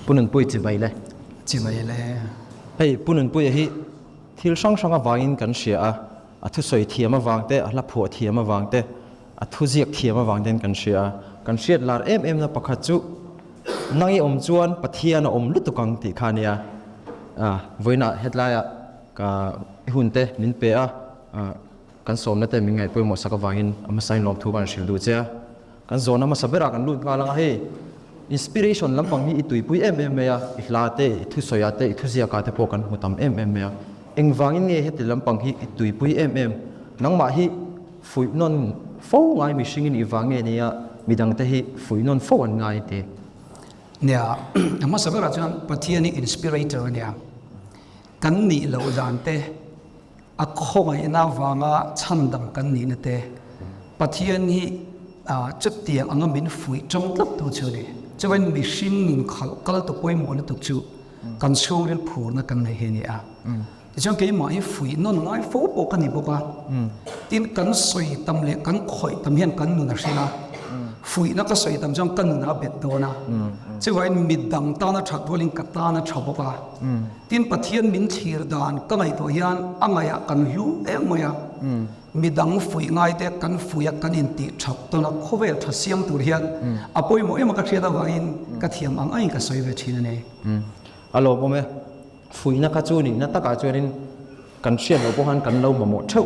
ปุ่นปุยจีบเลยจีบเลยเฮ้ยปุ่นปุยฮีที่ช่างวางอินกันเสียทุสวยเทียมวางเตะลับหัวเทียมวางเตะทุเจียกเทียมวางเด่นกันเสียลาร์นะปักขจุนั่งอมจวนปะเทียนอมลุตุกังติขานีวันน่ะเฮดไลน์กับหุ่นเตะนินเปะกันสมนั่นเตะมีไงปุยหมดสักวางอินมาใส่ลมทุบันชิลดูเจ้ากันโซนนั้นมาสับเบรักกันลุ้นกันละเฮ้อินสปิเรชันลำพังฮีตุยปุยอิลาเตทุสอยเตทุเจียกาเตพอกันมุตามเอ็งวางอินเนี่ยเฮติลำพังฮีตุยปุยนังมาฮีฟุยนนฟูง่ายมิชิงินอีวางเนี่ยมีดังเตฮีฟุยนนฟูอันง่ายเตเนี่ยมาสับเบรักจนปะเทียนี่อินสปิเรเตอร์เนี่ยกันนี่เราจานเตอะคงไอ้น่าวางชันดังกันนี่นะเตปะเทียนี่จุดเตียงอันนั้นเป็นฝุ่ยจงลับตัวเชื่อเลยจะเป็นมิชินขัลกัลตัวป่วยหมดเลยตัวจู่กันช่วงเรื่องผูนักกันในเฮนี่ที่ช่วงกี่หมายฝุ่ยนั่นง่ายฟูปกันนี่บอกว่าที่กันสวยตำเล็กกันข่อยตำเฮียนกันนู่นนะสินะฝุ่ยนักก็สวยตำจังกันนู่นนะเบ็ดโดนะจะว่ามิดดังตานะชัดวลิงกัตตานะชับบอกว่าที่ปะเทียนมินชีรดานก็ไงตัวยันอ่างไงกันรู้เองมั้ยมีดังฝุ่ยง่ายแต่กันฝุ่ยกันอินติชับตัวนักเขาเวทเสียงตัวเฮียนอภัยมั่วมันก็เชื่อได้ว่าอินก็เทียมอังไงก็สวยเวทีนั่นเองฮัลโหลพ่อแม่ฝุ่ยนักกระจูนี่นักตะกระจูนี่กันเชียนเราพวกนั้นกันเราหมดเท่า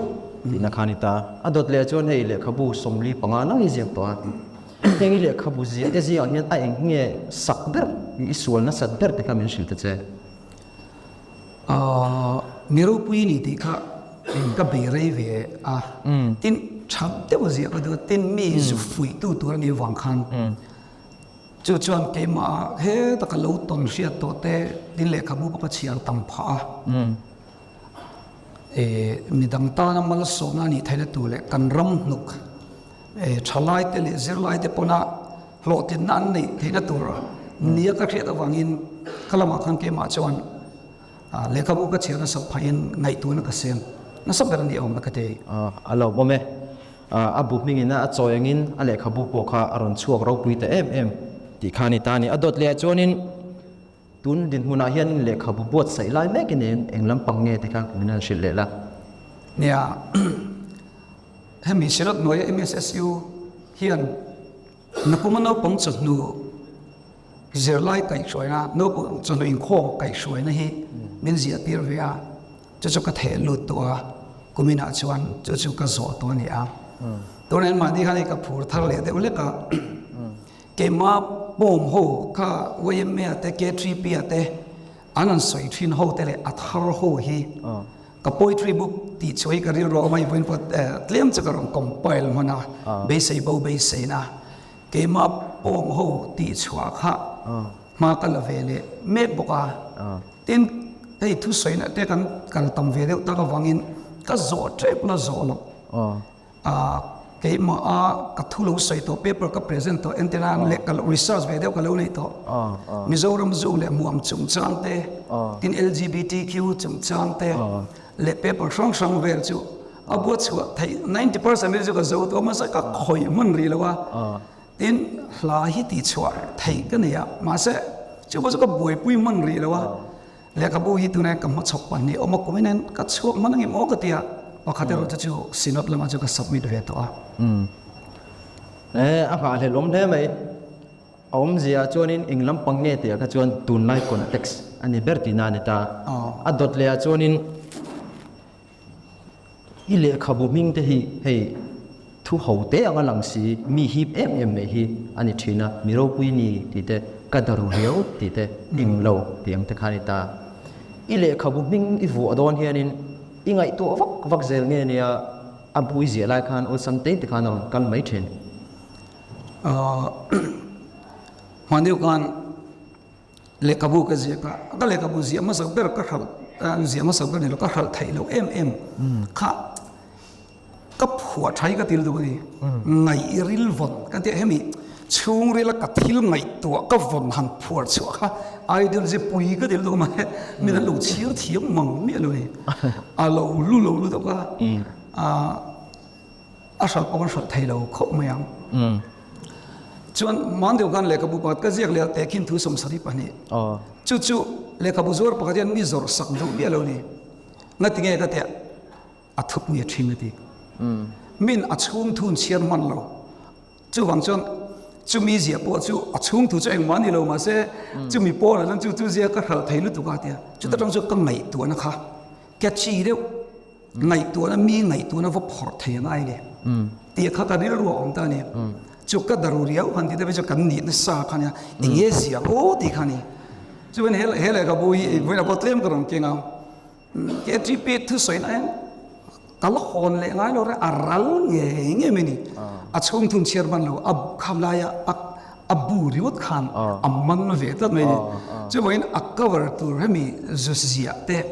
ที่นักขานิตาอดดเลี้ยจวนให้เลี้ยขบูสมลีปังอานังอีเสียงตัวเฮงเลี้ยขบูเสียแต่เสียเนี่ยไอ้เงี้ยสักเดอร์อีส่วนนั้นสักเดอร์แต่ก็ไม่ชิลต์เจ้มีรูปวินิติค่ะก็เบรย์เวตินชับเทวเสียก็ดูตินมีสุฟุยตัวนี้วางคันจู่จวนเกมาเฮ้ตะกะลูตนเสียตัวเตตินเล็กขบูปะเชียร์ตั้งผามีดังตานามัลสมนานี่ไทยตัวเล็กกันรำนุกชลายเตลิเซลายเตปนาโลตินนั่นนี่ไทยตัวนี่ก็เชื่อวางอินขลามาคันเกมาจวนเล็กขบูก็เชียร์นัสพายินไงตัวนักเสียงนัสเบรันดีอมนักเตยฮัลโหลพ่อแม่บุกมิงินะจอยงินเล็กขบูปกฮาอรุณช่วงเราปุยเตที่ขานิตานี่อดดเลี้ยจวนินตุนดินมุนาเฮียนเล็กขบุบวชใส่ลายแม่กินเองลำปังเงี้ยแต่ข้างมินันชิลเลละเนี่ยเฮมิชิรัตหน่วย MSSU เฮียนนับมันเอาปังจุดนูเจอไล่ไก่ช่วยนะนับจุดนูอิงโคไก่ช่วยนะฮีมินเสียตีร์เวียจะกระเทลุตัวกุมินาชวนจะกระโจตัวนี้ตัวนั้นมาที่ข้างในกับผู้ทะเลเดี๋ยวเล็กก็เกมาปมโหข้าวัยเมียแต่เกทรีเปียแต่อันนั้นสวยทินโหแต่เลยอัฐารโหฮีกับป่วยทรีบุกติดช่วยกันเรื่องไม่เป็นพอเตรียมจะกระรองคอมไพล์มันนะเบสเบเสนะเกมาปมโหติดชัวข้ามากันละเวลเมฆบอกว่าตินไอ้ทุสวยนะแต่กันตั้มเวลตะกวังอินก็โจทย์เทปละโจลเกี่ยมากัทุลุสวยตัวเปเปอร์กับพรีเซนต์ตัวเอ็นเทนันเล็กกับรีเสิร์ชไปเดียวกับเราเลยตัวมิโซรัมจูเล่มัวมจุงจังเตติน LGBTQ จุงจังเตเล็กเปเปอร์ช่องเวลจูอาบวชชัวไทย90%ไม่จูกับจูตัวมันสักกับคอยมันรีแล้วว่าตินลาฮิติชัวไทยกันเนี่ยมาเสจูว่าจูกับบวยปุยมันรีแล้วว่าเล็กกับบุยตัวนี้กับมาชกปันนี่ออกมาคุยนั่นกับชัวมันนั่งมอกติยาว่าเขาจะรู้จู่สินอบแล้วมาจูกับสับมิดเวตัวอาการเห็นลมได้ไหมอมเสียจวนอิงลำปังเงี้ยเตียก็จวนตุนไลคอนเท็กซ์อันนี้เบอร์ตินานิตาอดดเลียจวนอิเล็กขบุมิงเตฮีให้ทุเขาเตะอังลังสีมีฮิปไม่ฮีอันนี้ทีน่ะมีโรปุยนี่ที่เตะกระดารุเรียวที่เตะอิงโลเตียงเตะขานิตาอิเล็กขบุมิงอีฟูอดอนเฮียนินอิงไอตัววักเซลเงี้ยเนี่ยอับปุยเสียไลคันอุสันเตะที่ขานอนกันไม่เช่นมันเดียวกันเล็กบูก็เสียก็เล็กบูเสียมาสักเบอร์ก็ขับเสียมาสักเบอร์เนี่ยเราก็ขับไทยเราค่ะก็ผัวไทยก็ติลดูดิไงริลวนกันที่เฮมิช่วงเรียกก็ทิลไงตัวก็วนหันผัวชัวค่ะไอเดียจะปุยก็ติลดูมามีแต่ลูกเชี่ยวเทียมมังมีอะไรเราลู่ตัวก็อาศัยประวัติไทยเราครบไหมยังจ ชวนมันเดียวกันเลยกับบุปผาก็เรียกเลยแต่ขินทุสมสริปนี่ อ๋อ จู่ๆเลยกับบุษรปกติมีจอร์สักดูเบี้ยเรานี่งั้นที่ไงก็แต่อัฐปุยชิมติมินอัดชุ่มทุนเชียร์มันเราจู่วังจนจู่มีเสียปวดจู่อัดชุ่มทุนจะเองมันนี่เรามาเสียจู่มีปวดแล้วจู่เสียก็เราไทยรู้ตัวกันเดียจู่ต้องจู่ก็ไงตัวนะคะแกชี้เดียวไงตัวนั้นมีไงตัวนั้นว่าพอร์ตเทียนไงเนี่ยตีข้าตานี่รัวอมตาเนี่ยจุกก็ดารุเรียวคันที่ได้ไปจุกกันนี่นึกซาคันเนี่ยเงี้ยเสียโอ้ตีคันนี้จุเป็นเฮลกับบุยเวลาพอเตรียมกระดองเก่งเอาแกจีพีทุสวยนั่นตลอดเลยง่ายเลยอารัลเงี้ยไม่นี่อาชงทุนเชียร์มันเราอับคำลายอับบูริวต์ขันอับมันเวทไม่นี่จุเป็นอักกวร์ตัวให้มีจุดเสียเตะ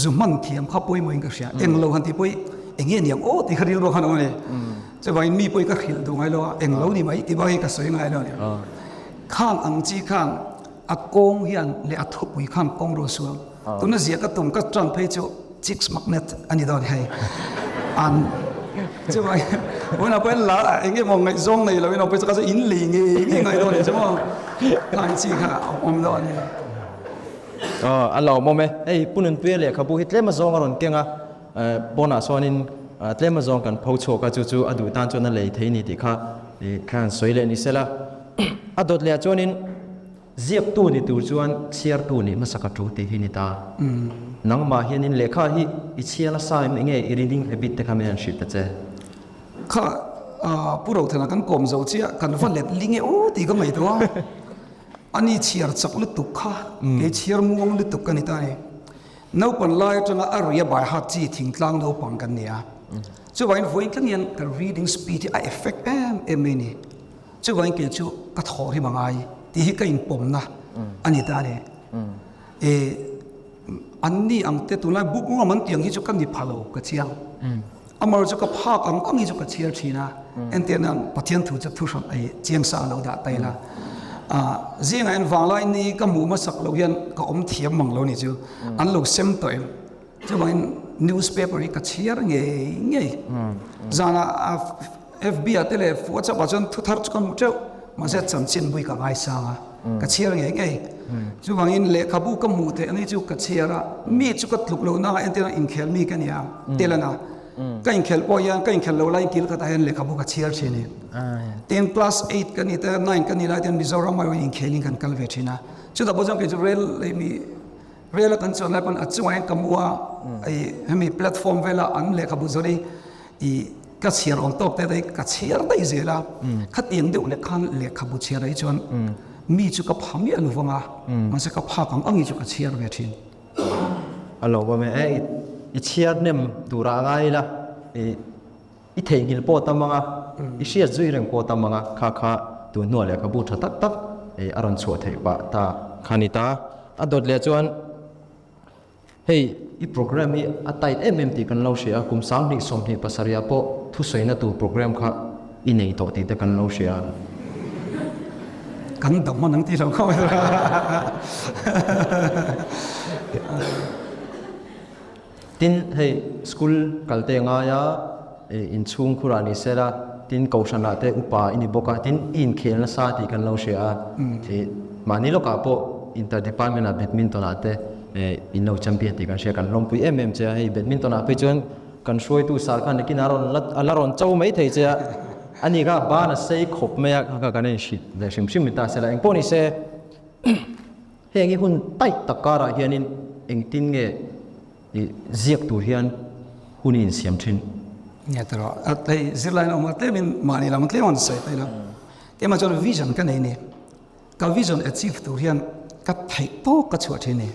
จุมันเทียมข้าปุยมันก็เสียเอ็งเราคันที่ปุยเอ็งเงี้ยเนี่ยโอ้ที่เขาเรียกว่าขนาดนี้จะว่ามีปุยก็ขิลดูไงล่ะเอ็งเรานี่ไหมที่ว่าก็สวยไงล่ะเนี่ยข้างอังจีข้างอากงเฮียนเลยอัฐปุยข้างกงโรสวงตัวนั้นเสียก็ตุ่มก็จันเพจจิกส์มักเน็ตอันนี้ตอนให้อันจะว่าวันนั้นเป็นละเอ็งเงี้ยมองไงซองเลยแล้ววันนั้นเป็นสักการะอินลีงี้ไงตอนนี้ใช่ไหมข้างจีข้างอมตอนนี้อันเราโมเมไอ้ปุ่นเปรี้ยเลยครับบุฮิตเล่มาซองกันหรอเก่งอ่ะบนอ่ะส่วนนี้เล่มาซองกันพอโชกันจู่ๆอดูตานจนนั่นเลยที่นี่ที่ข้าข้างสวยเลยนี่เสร็จแล้วอดเลยจวนนี้เจียบตู้นี่ตัวจวนเชียร์ตู้นี่มาสักจุดที่นี่ตานังมาเห็นนี่เลขาฮีอิเชียร์ละสายไม่เงี้ยอีรีดิ้งเอบิทเทคามิลันชิปแต่เจ้ข้าผู้เราเถอะนะกันกลมเจ้าเชี่ยกันฟันเล็ดลิงเงี้ยโอ้ตีก็ไม่ตัวอันนี้เชียร์จักลุตุกค่ะเอเชียร์งงลุตุกกันนี่ตาเนี่ยน้าปันไล่จังอารียบายฮัตจีทิ้งกลางน้าปังกันเนี่ยจะว่าอินฟูอินกันยันกับ reading speed ที่ affect นี่จะว่าอินเกี่ยวกับกระทอที่บางไงที่ฮิกันอินปมนะอันนี้ตาเนี่ยอันนี้อังเตตุลาบุกมันเตียงที่จุกันดิพาโลกระเชียงอามาจุกภาคอังนี้จุกระเชียร์ชีนะเอ็นเตียนันปะเทียนถูจะทุชนไอเจียงซาเราด่าไปละเจียงไอ้ฟังแล้วนี่ก็มูมาสักเราเห็นก็อมเทียมมังเรานี่จูอันเราเซมตัวจะว่า newspaper ก็เชียร์เงี้ยจานะ FBI เตเลฟัวจะว่าจนทุกทาร์จกันมุดเจ้ามาเสร็จสันชินบุยกับไอ้สางก็เชียร์เงี้ยจะว่าอินเลขาบุกมูเตอันนี้จูก็เชียร์มีจูก็ลุกเราหน้าเอ็นเตอร์อินเคลมีกันเนี่ยเตลนะก็อินเคลปอยังก็อินเคลเราไล่กิลก็ได้เห็นเลขาบุกก็เชียร์เช่นนี้10 plus 8กันนี่แต่9กันนี่ได้เดือนมิโซรัมมาวันอินเคลิงกันกัลเวชินะชุดแต่พอจำเป็นจะเรลเลยมีเรลกันส่วนอะไรเป็นอัจฉริยะกับมัวไอ้มีแพลตฟอร์มเวลาอันเลขาบุษรีอีก็เชียร์ออนท็อปแต่ได้ก็เชียร์ได้เสียละขัดยังเดียวเลขาเลขาบุเชียร์ได้จนมีจุกกับพามีอนุฟังอ่ะมันจะกับพากังอังจุกเชียร์เวชินอัลลอฮ์ว่าแม่ไอ้เชียร์เนี่ยดูร่างไงล่ะอีเทงิลโปตัมมังอ่ะอีเชียจุยเรื่องโปตัมมังอ่ะข้าตัวนัวเลยกับบูชตักอารมณ์สวดให้ปะตาขานิตาอดดเลยจวนเฮ้ยอีโปรแกรมนี้อัตไอMMTกันเราเสียกุมสามนี่สมนี่ภาษาเรียบทุสวยนะตัวโปรแกรมข้าอินในตัวที่แต่กันเราเสียกันดำมันนั่งที่เราเข้าไปทินเฮ้ยสกูลกัลเตงายาอินช่วงคุรานิเซราทินกาวชนาเตอุปาอินิบกาทินอินเคลนาซาติกันเราเสียที่มานี่เรากับพวกอินเตอร์ดิพาร์ตเมนต์แบดมินตันอาเตอินเราแชมเปี้ยนที่กันเสียกันลงปุยMMCให้แบดมินตันอาไปจนกันช่วยตู้สารกันกินอารมณ์อารมณ์เจ้าไม่เทเจอันนี้ก็บ้านเซ่ขบไม่ยากก็กันนี่ชิดแต่ชิมมิตาเสร็จแล้วเองพวกนี้เซ่เฮ้ยงี้คุณไต่ตะการะเฮียนินเองทิ้งเงี้ยเจียกตัวเฮียนคุณอินเสียมชินเนี่ยตลอดแต่สิลายออกมาเต็มมานี่เรามันเต็มวันใส่ไปแล้วแต่มาจนวิชั่นกันนี่กับวิชั่น achieve ตัวเฮียนกับไทยโตกับชัวที่นี่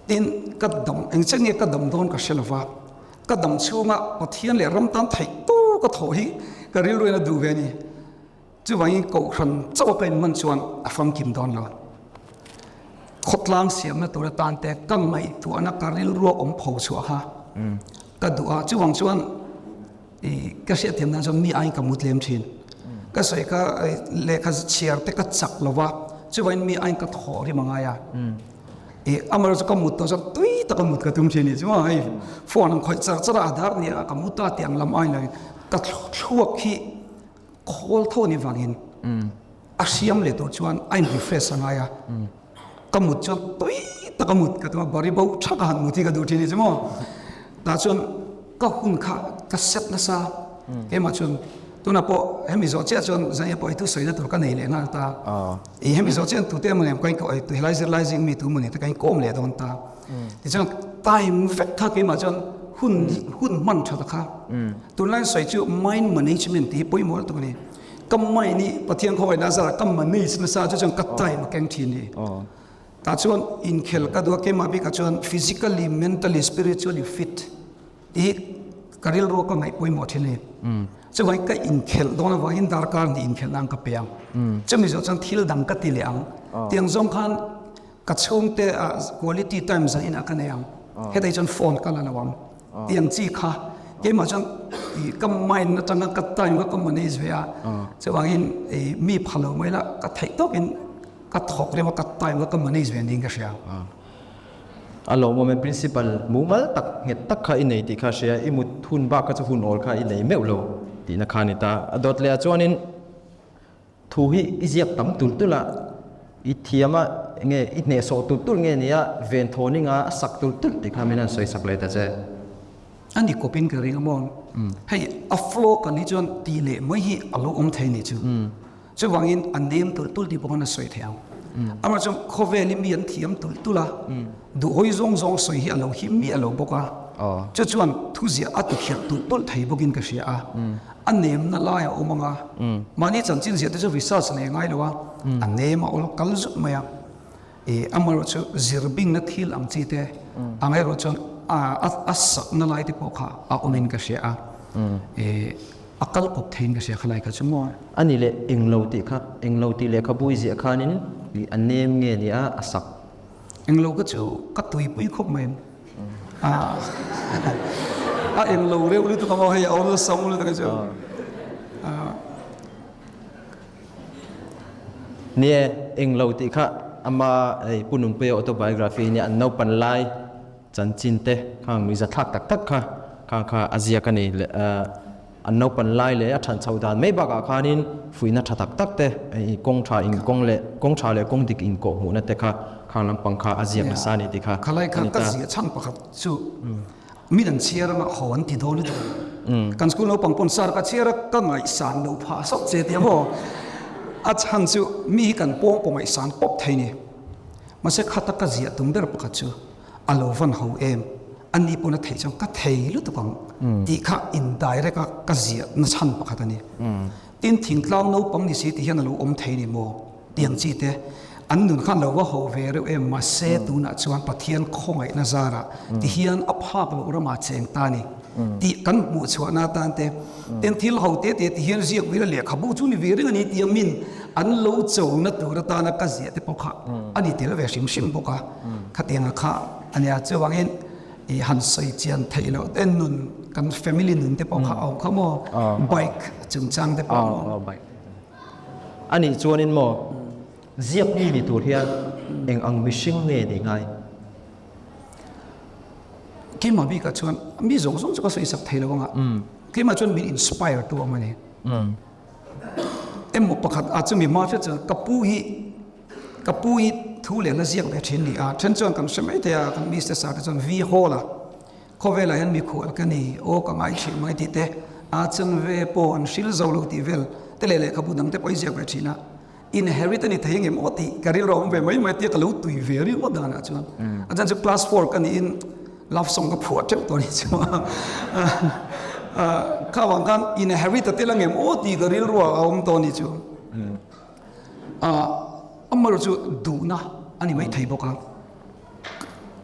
ดินกับดำเองเช่นนี้กับดำโดนกับเชลวากับดำชัวมาพอเทียนเลยรำตันไทยโตกับถอยก็เรียนรู้นะดูเวนี่จะว่ายิ่งกูคนเจ้าเป็นมันชวนฟังกิมดอนเราขดล้างเสียมาตัวตานแต่กังไม่ตัวนักการเรียนรู้อมเผาชัวฮะก็ดูอ่ะจะหวังชวนก็เสียเทียมนั้นจะมีไอ้กับมุดเลี้ยมชินก็ใส่ก็เลขาเชียร์แต่ก็จักเราว่าจะว่ามีไอ้กับถอที่มังไงอ่ะอามาเราจะกมุดตัวจะตุ้ยตะกมุดกับตุ้มชินนี่ใช่ไหมไอ้ฟอนคอยจะระดับเนี่ยกมุดตาเตียงลำไอ้เลยก็ช่วงที่ call เท่านี้ฟังอินอาเซียมเลยตัวชวนไอ้ refresh สังไงกำมุดจนตุ้ยตะกำมุดก็ตัวบริบูรณ์ชักหันมุที่ก็ดูทีนี้ใช่ไหมแต่ชวนก็คุณค่าก็เซ็ตนะซะเอ็มมาชวนตัวน่ะพอเฮมิโซเจชวนใจพอไอ้ตัวสวยตัวกันนี่เลยนะตาเฮมิโซเจตัวเต็มมันก็ไอ้ตัว realizing มีตัวมันนี่แต่ก็ไอ้โกมเลยตัวนั้นตาที่ชวน time factor ก็มาชวนหุ้นมันชัดค่ะตัวนั้นใส่ชื่อ mind management ที่ปุ่ยหมดตัวนี้ก็ไม่นี่ประเทศเขาไว้น่าจะก็มันนี่นะซะจะชวนกัดใจมาแข่งทีนี่แต่ชวนอินเคลก็ดูว่าเกมาบีก็ชวน physically mentally spiritually fit ที่การเรียนรู้ก็ไงปุ่ยหมดทีนี่จะไว้ก็อินเคลตรงนั้นว่าอินดาร์การที่อินเคลนั่งกับเปียงจะมีส่วนที่เราดังกัดที่เลี้ยงเตียงสงคันกัดช่วงเตะ quality time จะอินอากันยังให้ได้จนโฟนกันแล้วนะวังเตียงจีค่ะเกี่ยมาจังก็ไม่นะจังกัดตายก็มันนี่สิอ่ะจะว่าอินมีพลังไม่ละกัดไทยต้องอินกัดถกเรียกว่ากัดตายก็มันนี่สิดิ้งก็เสียอารมณ์มัน principle มูมัลตักเหตุตักข้าอินในที่ข้าเสียอิมุทุนบ้าก็จะหุ่นโอลข้าอินในเมื่อโลที่นักขานิตาดอทเลียจวนินทูฮิอิเจียบตั้มตุลตุละอิทธิมาเงี้ยอิทเนโซตุลตุลเงี้ยเนี่ยเวนโทนิงาสักตุลตุลที่ข้าไม่นั่นสวยสักเลยแต่เจ้อันนี้ก็เป็นกระดิ่งมองให้อัฟโลกันนี่จนตีเล่ไม่ให้อารมณ์เทนี่จูจะวางอินอันเดิมตุลที่พวกนั้นสวยแถวอามาจงโคเวลิมีอันเทียมตุละดูหอยซงสวยให้อารมณ์หิมีอารมณ์บอกว่าจะชวนทุเสียอัตุเขียตุลไทยบอกินก็เสียอันเนมนั่นลายเอามังอ่ะมานี่จันจินเสียแต่จะวิสัชเนี่ยง่ายเลยวะอันเนมเอากัลจุดมาอามาเราจะจิรบิงนัดฮิลอังจีเตอังไงเราจะอัศนั่นลายที่พวกเขาเอาอุนินก็เสียอักลกบเทนก็เสียขลายก็จะมั่วอันนี้เลยเอ็งเราตีค่ะเอ็งเราตีเลยขบุยเสียขานินอันเนมเงี้ยนี่อัศเอ็งเราก็จะกัดตุยปุยคบเหม็นเอ็งเราเร็วหรือตัวเขาให้เอาเรื่องสมุนเลยก็จะเนี่ยเอ็งเราตีค่ะอามาปุ่นนุ่นเปียออโตไบโอกราฟีเนี่ยอันนปันไลจันจินเตข้างมีจะทักตักค่ะข้างอาเซียกันนี่อันนปันไลเลยอัชันชาวดานไม่บักอาคานินฟุยนัทตักเตกงชาอิงกงเล่กงชาเล่กงดิกอิงโกหูนั่นเตค่ะข้างลำปังค่ะอาเซียกันซานี่ติค่ะขลายข้างก็เสียช่างประคับจู่มีดันเชียร์มาหอนติดโดนเลยกันสกุลเราปังปนสารก็เชียร์ก็ไงสารเราพาสอบเจดีย์บ่อาจารย์จู่มีกันป้องปงไงสารปบไทยนี่มาเสกขัดตะกเสียตุ้มเดรประคับจู่อารมณ์ฟันเขาเอ็มอันนี้ปนไทยจังก็ไทยรู้ตัวปังที่ข้าอินได้เรียกก็เสียนั่นชันประคับนี่ทิ้งทิ้งเล่าโน้ปังนี่สิที่เห็นเราอมไทยนี่โมเตียงจีเตอันนู้นข้าเราว่าเขาเวรเอ็มมาเสดูน่ะชวนปะเทียนคงไอ้นาซาระที่เห็นอัภาพเราเรามาเจงตานี่ที่กันบูชวนาตานเตเต็นที่เราเตที่เห็นเสียวิรเลียขบูจุนี่วิรกันนี่ที่มินอันเราเจ้านัดตัวตานักเสียที่ปกค่ะอันนี้ที่เราเวชิมปกค่ะขัดยังข้าอันนี้จะวางเงินหันใส่เจียนไทยเราเต็นนุ่นกันแฟมิลี่นุ่นที่ปกค่ะเอาเขาโม่ไบค์จึงจังที่ปกอันนี้ชวนนินโม่เจียบนี่มีตัวเฮียเองอังมิชิงเนี่ยได้ไงกี่มาบีก็ชวนมีสงจะก็ใส่สักไทยแล้วก็กี่มาชวนมีอินสไปร์ตัวมันเนี่ยเอ็มบอกว่าอาจจะมีมาเพื่อจะกับปุยทุเรียนและเสียงแบบนี้ฉันชวนกันสมัยเดียกันมีเสสารจนวีโฮล่ะเขาเวลายันมีขวดกันนี่โอ้ก็ไม่ชิไม่ติดเตะอาจจะเวปอนชิลเจ้าลูกที่เวลแต่เลยขบุดังแต่ไปเสียงแบบนี้นะinheritนี่ที่ยังไม่ติการีเราไม่ติกับลูกตุยเวรีว่าด้านนะชวนอาจารย์จะ class 4กันนี่รับส่งกับผัวเจ้าตัวนี้ใช่ไหมข้าวังกันinheritที่เรายังไม่ติการีเราเอาตัวนี้ชวนมาเราจะดูนะอันนี้ไม่ไทยบอกกัน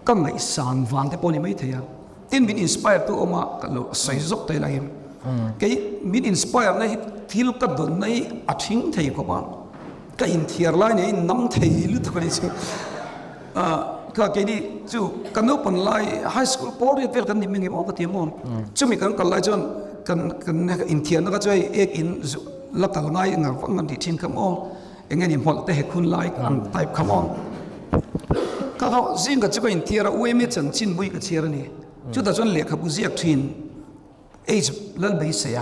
ก็ไม่สานวางแต่ปนนี้ไม่ไทยที่มีอินสไปร์ตัวออกมาก็เราใส่ยกตัวอะไรก็มีอินสไปร์ในที่เราก็โดนในอาชิงไทยก็บ้างก็อินเทียร์ไลน์ในน้ำไทยรู้ตัวนี้สิก็แค่นี้จู่กันนู้นเป็นไลน์ไฮสคูลพอเรียนเวลกันนี่มีเงี้ยบอกกันที่มั่งจู่มีกันไลน์จนกันอินเทียร์นั่นก็จะเอกอินลักตะไลน์งานฟังกันที่ทิ้งคำอ้อเองนี่พอแต่เหตุคุณไลน์กันไต่คำอ้อก็เขาสิ่งก็จะก็อินเทียร์อุ้ยไม่จันจินบุยก็เชียร์นี่จู่แต่จนเหลือขับบุษยกทิ้งเอจเล่นไปเสีย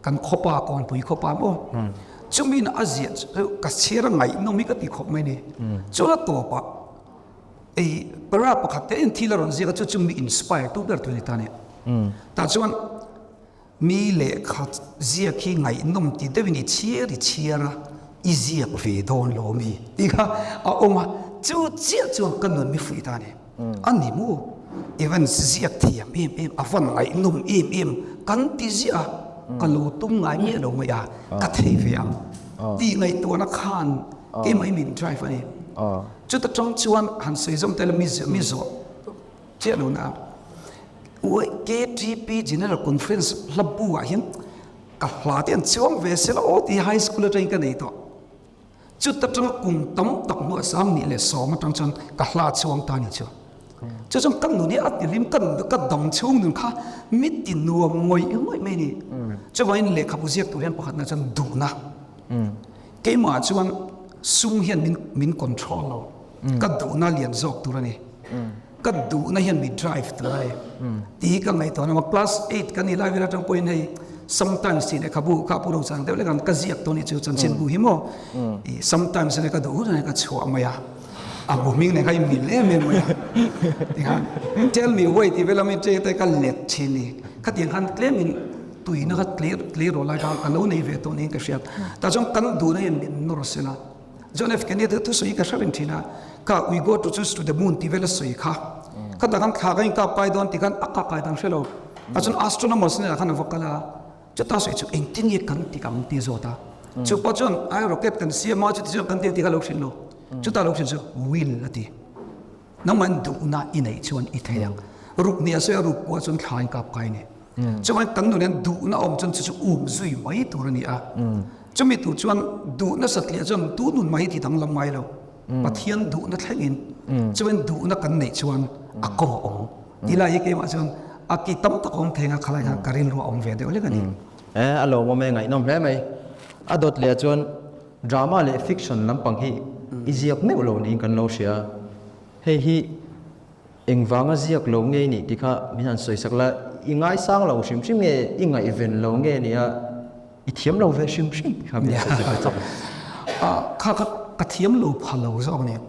กันขบปากก่อนปุยขบปาโมจุมีน่าเสียกัเชียร์ไงน้องมีก็ตีขบไม่นี่จุละตัวปะไอ้ปราปะขัดแต่อินทีละรอนเสียก็จุมีอินสไปร์ตัวเบอร์ตัวนี้ตาเนี่ยแต่จวนมีเล็กขัดเสียขี้ไงน้องตีเดวินิเชียร์อีเสียกเวดอนโลมีดีค่ะเอามาจุเจียจวนกันนนมีฝีตาเนี่ยอันนี้มูอีเวนต์เสียเทียมอฟันไงนุ่มกันตีเสียกันลูตุ้มไงมีอะไรไม่ยากัดเทียมตีไงตัวนักขานเกมไม่มีดริฟต์นี่จุดตรงชวนหันใส่จมแต่ละมิโซเจ้าหนูนะว่า KTP General Conference ลับบัวเห็นกับหลานที่อันช่วงเวสละโอที่ไฮสคูลเรียนกันนี่ต่อจุดตรงกุ้งตั้มตักหัวสามนี่เลยสองมาตรงจนกับหลานช่วงตานี่เชียวจะจงกันหนูนี่อัดลิมกันดำช่วงหนึ่งค่ะมิตินัวงอยไม่นี่จะว่าอินเล็กขับเสียตัวเรียนประคัดนั่นจนดูนะเกมมาชวนซุ่มเห็นมินคอนโทรลเราก็ดูน่าเรียนจบตัวนี้ก็ดูน่าเห็นมี drive ตัวนี้ตีกันไงตัวนั้นว่า class 8กันนี่ไล่เวลาจังพอยให้ sometimes เนี่ยขับเราสั่งแต่เวลากันก็เสียตัวนี้จะจนเช่นบุหิมอ sometimes เนี่ยก็ดูเนี่ยก็ชัวร์มาอ่ะบุมิงเนี่ยก็ยังมีเล่มมาอ่ะที่ฮะ tell me wait ที่เวลาไม่เจอแต่ก็เล็ดชินี่ก็ที่ฮันเคลมินตุยนะครับเคลียร์อะไรกันแล้วในเวทตัวนี้ก็เสียแต่จงกันดูเนี่ยยังมีนรสินะJohn F. Kennedy ทุกสิ่งก็17นะก็ we go to the moon ที่เวลาสิ่งค่ะก็แต่กันขากันกับไปโดนที่กันอักไปตั้งเชลล์อาจารย์ astronomers เนี่ยกันฟังกันละจะตั้งสิ่งจุดเองที่นี่กันที่กันที่โจทย์จุดปัจจุบันไอ้ rocket กันเสียมาจุดที่กันที่กันลูกศิลป์จุดตั้งลูกศิลป์ will ละที่น้ำมันดูน่าอินไอชวนอิทธิยังรูปเนี่ยเสียรูปว่าจนขายกับใครเนี่ยจะว่ากันเนี่ยดูน่าอมจนจุดจุยไม่ตัวนี้อ่ะจะมีตัวชวนดูนักสัตว์เลี้ยงดูนุ่นไม่ที่ตั้งลำไม้แล้วปัทยันดูนักแข่งอินจะเป็นดูนักกันในชวนอักกองที่ไรยังเกี่ยวกับชวนอักกิตั้มตะกองเทงอะไรกันการินรัวองเวเดียวเลยกันนี่อารมณ์ว่าไม่ไงน้องแม่ไหมอดทเลี้ยชวนดราม่าและฟิกชันลำพังฮีอีเจียกไม่อุโลนี่กันเราเสียเฮ้ยฮีเอ็งฟังเจียกโลงเงี้ยนี่ที่ข้ามีอันสวยสักละอีง่ายสร้างเราชิมเงี้ยอีง่ายอีเวนต์โลงเงี้ยนี่อีเทียมเราเวชิมครับข้ากระเทียมเราพันเราสักเนี่ย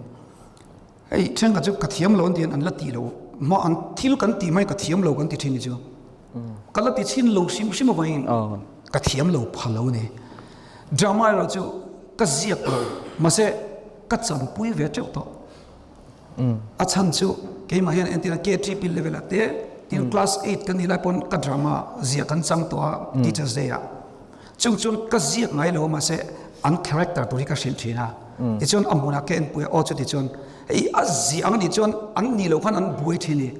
ไอ้เช่นกับจุกระเทียมเราเนี่ยอันละตีเรามาอันที่ลูกกันตีไม่กระเทียมเรากันตีที่นี่จ้ะกันละตีชิ้นเราชิมมาไว้กระเทียมเราพันเราเนี่ยดราม่าเราจูกระเจียกเรามาเสกระจันปุยเวจ้าต่ออาจารย์จูเกี่ยมาเห็นอันที่เราเกี่ยที่พิลเลเวลเต้ที่คลาส8กันนี่ไล่ปนกระดราม่าเจียกันจังตัวที่จะเสียจนก็เสียไงเรามาเสอันคาแรคเตอร์ตัวนี้ก็เสียทีนะที่จนอัมมุนาเกนปุยโอจุดที่จนไอ้อาเซียนนี่จนอันนี้เราขันอันบุยทีนี่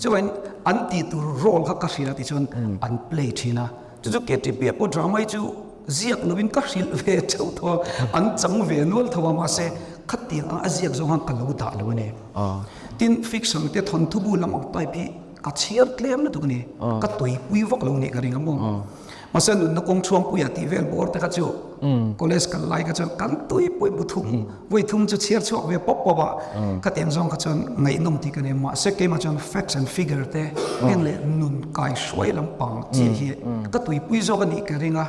จะเป็นอันที่ตัวโรลเขาก็เสียที่จนอันเพลย์ทีนะจุดเกิดที่เบียบดราม่าจูเสียเราเป็นก็เสียเวทเจ้าตัวอันจังเวนัวทัวมาเสขัดเตียงอาเซียนจงหันกันเราด่าเราเนี่ยที่ฟิกชันที่ทนทุบุลำอังไปพี่ก็เชียร์เคลมนะตัวนี้ก็ตัวปุยวักเราเนี่ยก็เรื่องมั้งมาเส้นนักกงช่วงปุยที่เวลบอร์ดก็จู่คอลเลจกันไล่ก็จู่กันตุยปุยบุทุมวัยทุ่มจะเชียร์ช่วงเวป๊อปป๊อปอ่ะก็เต็มซองก็จู่ไงนุ่มที่กันเนี่ยมาเสกเกมาจู่ facts and figure เต้เป็นเลยนุ่นกายช่วยลำปังเจี๋ยก็ตุยปุยโซกันนี่ก็เรื่องอ่ะ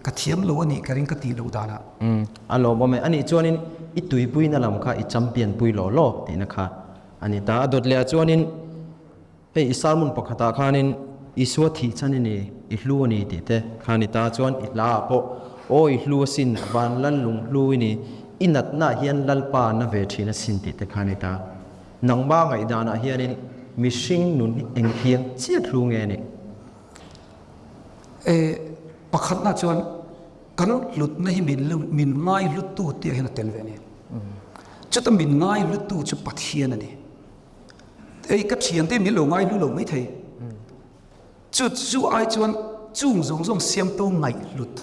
ก็เทียมโลนี่ก็เรื่องก็ตีโลดานะอารมณ์ว่าไม่อันนี้จวนนี้อีตุยปุยนั่นแหละมันค่ะอีแชมเปี้ยนปุยโลนี่นะคะอันนี้ตาดดเลียจวนนี้เฮ้ยอิสลามุนปกติข้านี้อิสวะที่ฉันนี่อิหลัวนี่ติเตข้านี่ตาจวนอิลาโปโออิหลัวสินวันลันลุงลุยนี่อินัดน่าเฮียนลัลปานาเวทีน่ะสินติเตข้านี่ตานังบ้าไงดานะเฮียนี่มิชิงนุนเอ็งเพียงเจียดลุงเงี้ยนี่ปกติน่าจวนกันหลุดไม่มินง่ายหลุดตู้เตียเห็นเตลเวนี่จะต้องมินง่ายหลุดตู้จะปัดเฮียนนี่ก็เชียนที่มินหลงง่ายหลุดไม่เทจุดจู่ไอจวนจุ่งจงเสียมตัวไงหลุด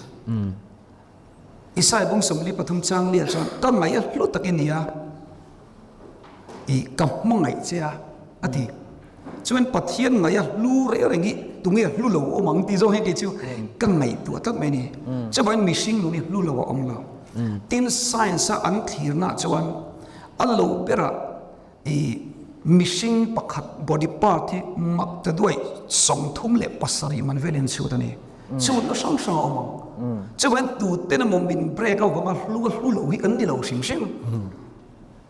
อีสายบงสมลีปฐุมจางเลียจวนก็ไงหลุดตะกินเนี่ยอีกับมังไงเจ้าอดีจวนปัดเทียนไงลู่เรื่องงี้ตรงนี้ลู่หลงอมังตีโจให้กิจูก็ไงตัวตั้งไม่นี่จะเป็นมิชิงลู่นี่ลู่หลงอมเราตินไซน์อันทีร์น่าจวนอัลลูเปร่าอี missing pakhat body part hi mak ta duai som thum le pasari man velin chu ta ni chu no sang sang omang chu wen tu te na mom bin break out ma hlu lo hi kan di lo sim sim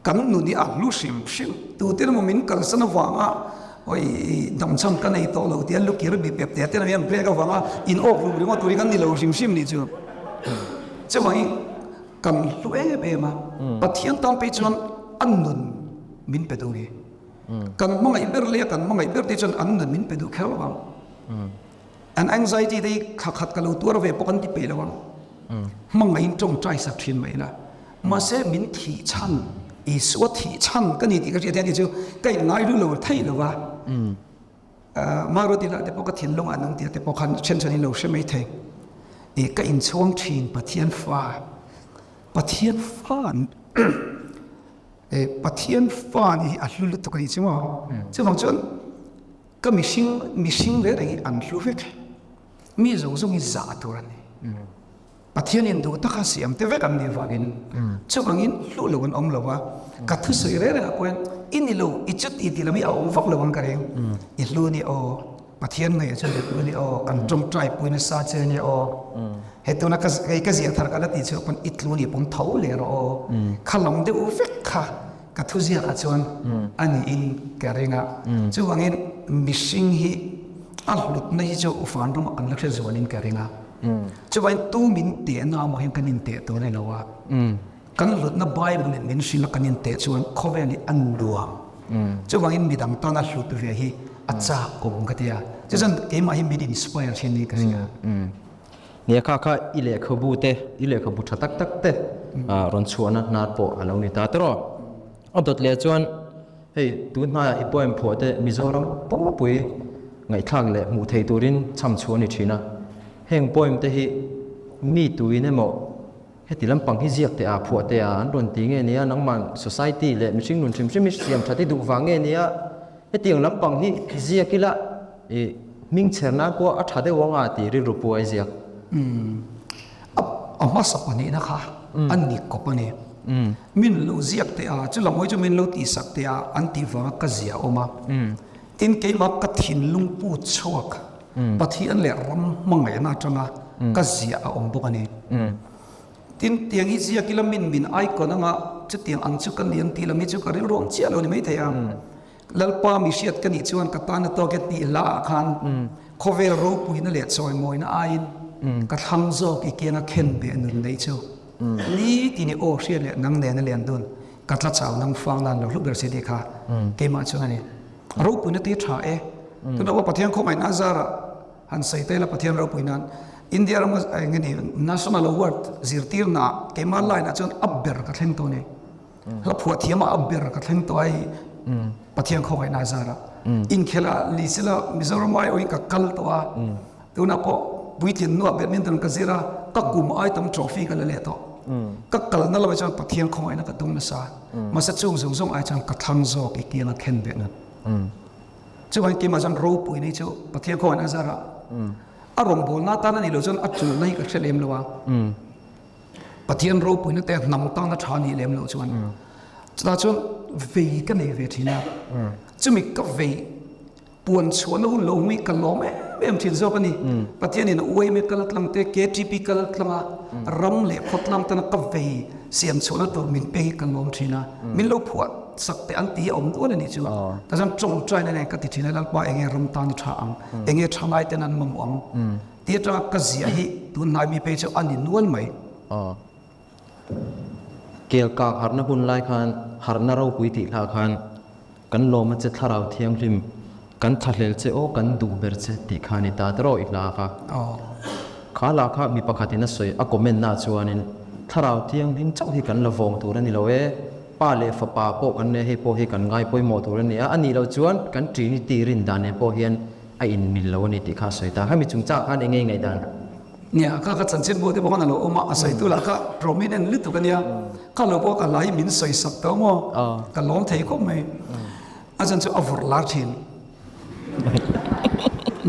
kan nu ni a lu sim sim tu te na mom min kal sana wa ma oi dam cham kan ei to lo tian lu kir bi pep te te na yan break out wa ma in ok lu ri ma tu ri kan di lo sim sim ni chu chu wang kan lu e be ma pathian tam pe chuan an nun min pe do ni kan mangai ber le kan mangai ber te chuan an nun min pe do khel wang an anxiety dei khat ka lo tur ve pokan ti pe lo wang mangai trong trai sak thin mai na ma se min thi chan i so thi chan kan ni ti ka ti chu kai ngai lu lo thai lo wa ma ro ti la te poka thin long anang ti te pokhan chen chen lo she mai the e ka in chong thin pathian fa pathian fa ni a hlu lu to ka ni chu ma chu bang chon ka missing le rei an hlu vek mi zo zo ni za to ran ni pathian in do ta kha siam te vek am ni wagin chu bang in hlu lo an om lo wa ka thu soi re ra ko in ni lo i chut i ti la mi a om vak lo wang ka reng i hlu ni o pathian ngai chu le ni o kan trong trai pu ni sa che ni o hetuna ka zia thar ka la ti chu kon itlu ni pom thau le ro khalam de u vek kha ka thu zia ka chuan ani in ka renga chu wangin missing hi al lut nei chu ufan rum an laksha zuanin ka renga chu wain tu min te na mo hen kanin te to le lawa kan lut na bible nen min shin kanin te chuan khoveli an duam chu wangin midang ta na hlut ve hi acha ko ka tia chu jan ke ma hi min inspire chin ni ka sia nia kha ile khabu te ile khabu thatak tak te ron chuana na po alo ni ta tro adot le chuan hei tu na I poem pho te mizoram pom pui ngai thang le mu thei turin cham chuani thina heng poem te hi mi tuine mo heti lampang hi ziak te a pho te a an ron ti nge nia nangman society le mishing nun chim chim siam thati du wange nia hetiang lampang hi ziakila e ming cherna ko a thade wanga ti ri rupu ai ziak amma sapani na kha anni kopani min lo ziak te a chu lamoi chu min lo ti sak te a anti wa ka zia oma tin ke ma ka thin lung pu chhuak pathi an le ram mangai na tanga ka zia a om bokani tin tiang hi zia kilamin min ai ko na nga chu tiang ang chu kan lian ti lami chu ka ri rom chia lo ni mai thaya lalpa mi siat kan ni chuan ka ta na to ke ti la khan khovel ro pui na le choi moi na ain ka thang zo ki ke na khen be nun nei chu ni ti ni o hria le nang ne na lian dun ka tla chaw nang fang lan lo ber se de kha ke ma chu ani ro pui na ti tha e tu na wa pathian kho mai na zara han sai te la pathian ro pui nan india ram ngani national award zirtir na ke ma lai na chon abber ka thleng to ne la phua thiama abber ka thleng to ai pathian kho mai na zara in khela li sila mizoram ai oi ka kal to a tu na ko buitin no badminton ka zira ka kum ai tam trophy ka le to ka kal na la chang pathian kho ai na ka dum na sa ma sa chung zung zung ai chang ka thang zo ki ki na khen be na chu ai ki ma jang ro pui ni chu pathian kho ai na zara a rom bol na ta na ni lo chon a chu nai ka chelem lo wa pathian ro pui na te nam ta na tha ni lem lo chuan cha chon ve ka nei ve thina chu mi ka ve puan chuan lo lo mi ka lo me em thin zo ka ni pathian in uai me kalat lang te ke typical tlanga ram le khotlam tan ka ve siam chuan to min pe ka lom thina min lo phuat sak te an ti om do ni chu ta jam chong trai na ka ti thina lal pa enge ram ta ni tha ang enge thangai ten an mam om ti tra ka zia hi tu nai mi pe chu an ni nual mai kel ka harna hun lai khan harna ro pui ti la khan kan lo ma che tharau thiang rim kan thalel che o kan du ber che ti khani ta tro ikla kha khala kha mi pakhatina soi a comment na chuanin tharau thiang rim chau hi kan lovong tur ani lo e pa le fa pa po kan ne he po hi kan ngai poi mo tur ani a ani lo chuan kan trinity rin dan ne po hian a in mil lo ni ti kha soi ta khami chung cha khan engei ngai dan nia ka chan chen bo te bo na lo oma asai tu la ka prominent lit tu kania ka lo bo ka lai min soi sak to mo ka lom thei ko mai a chan chu avur lar thin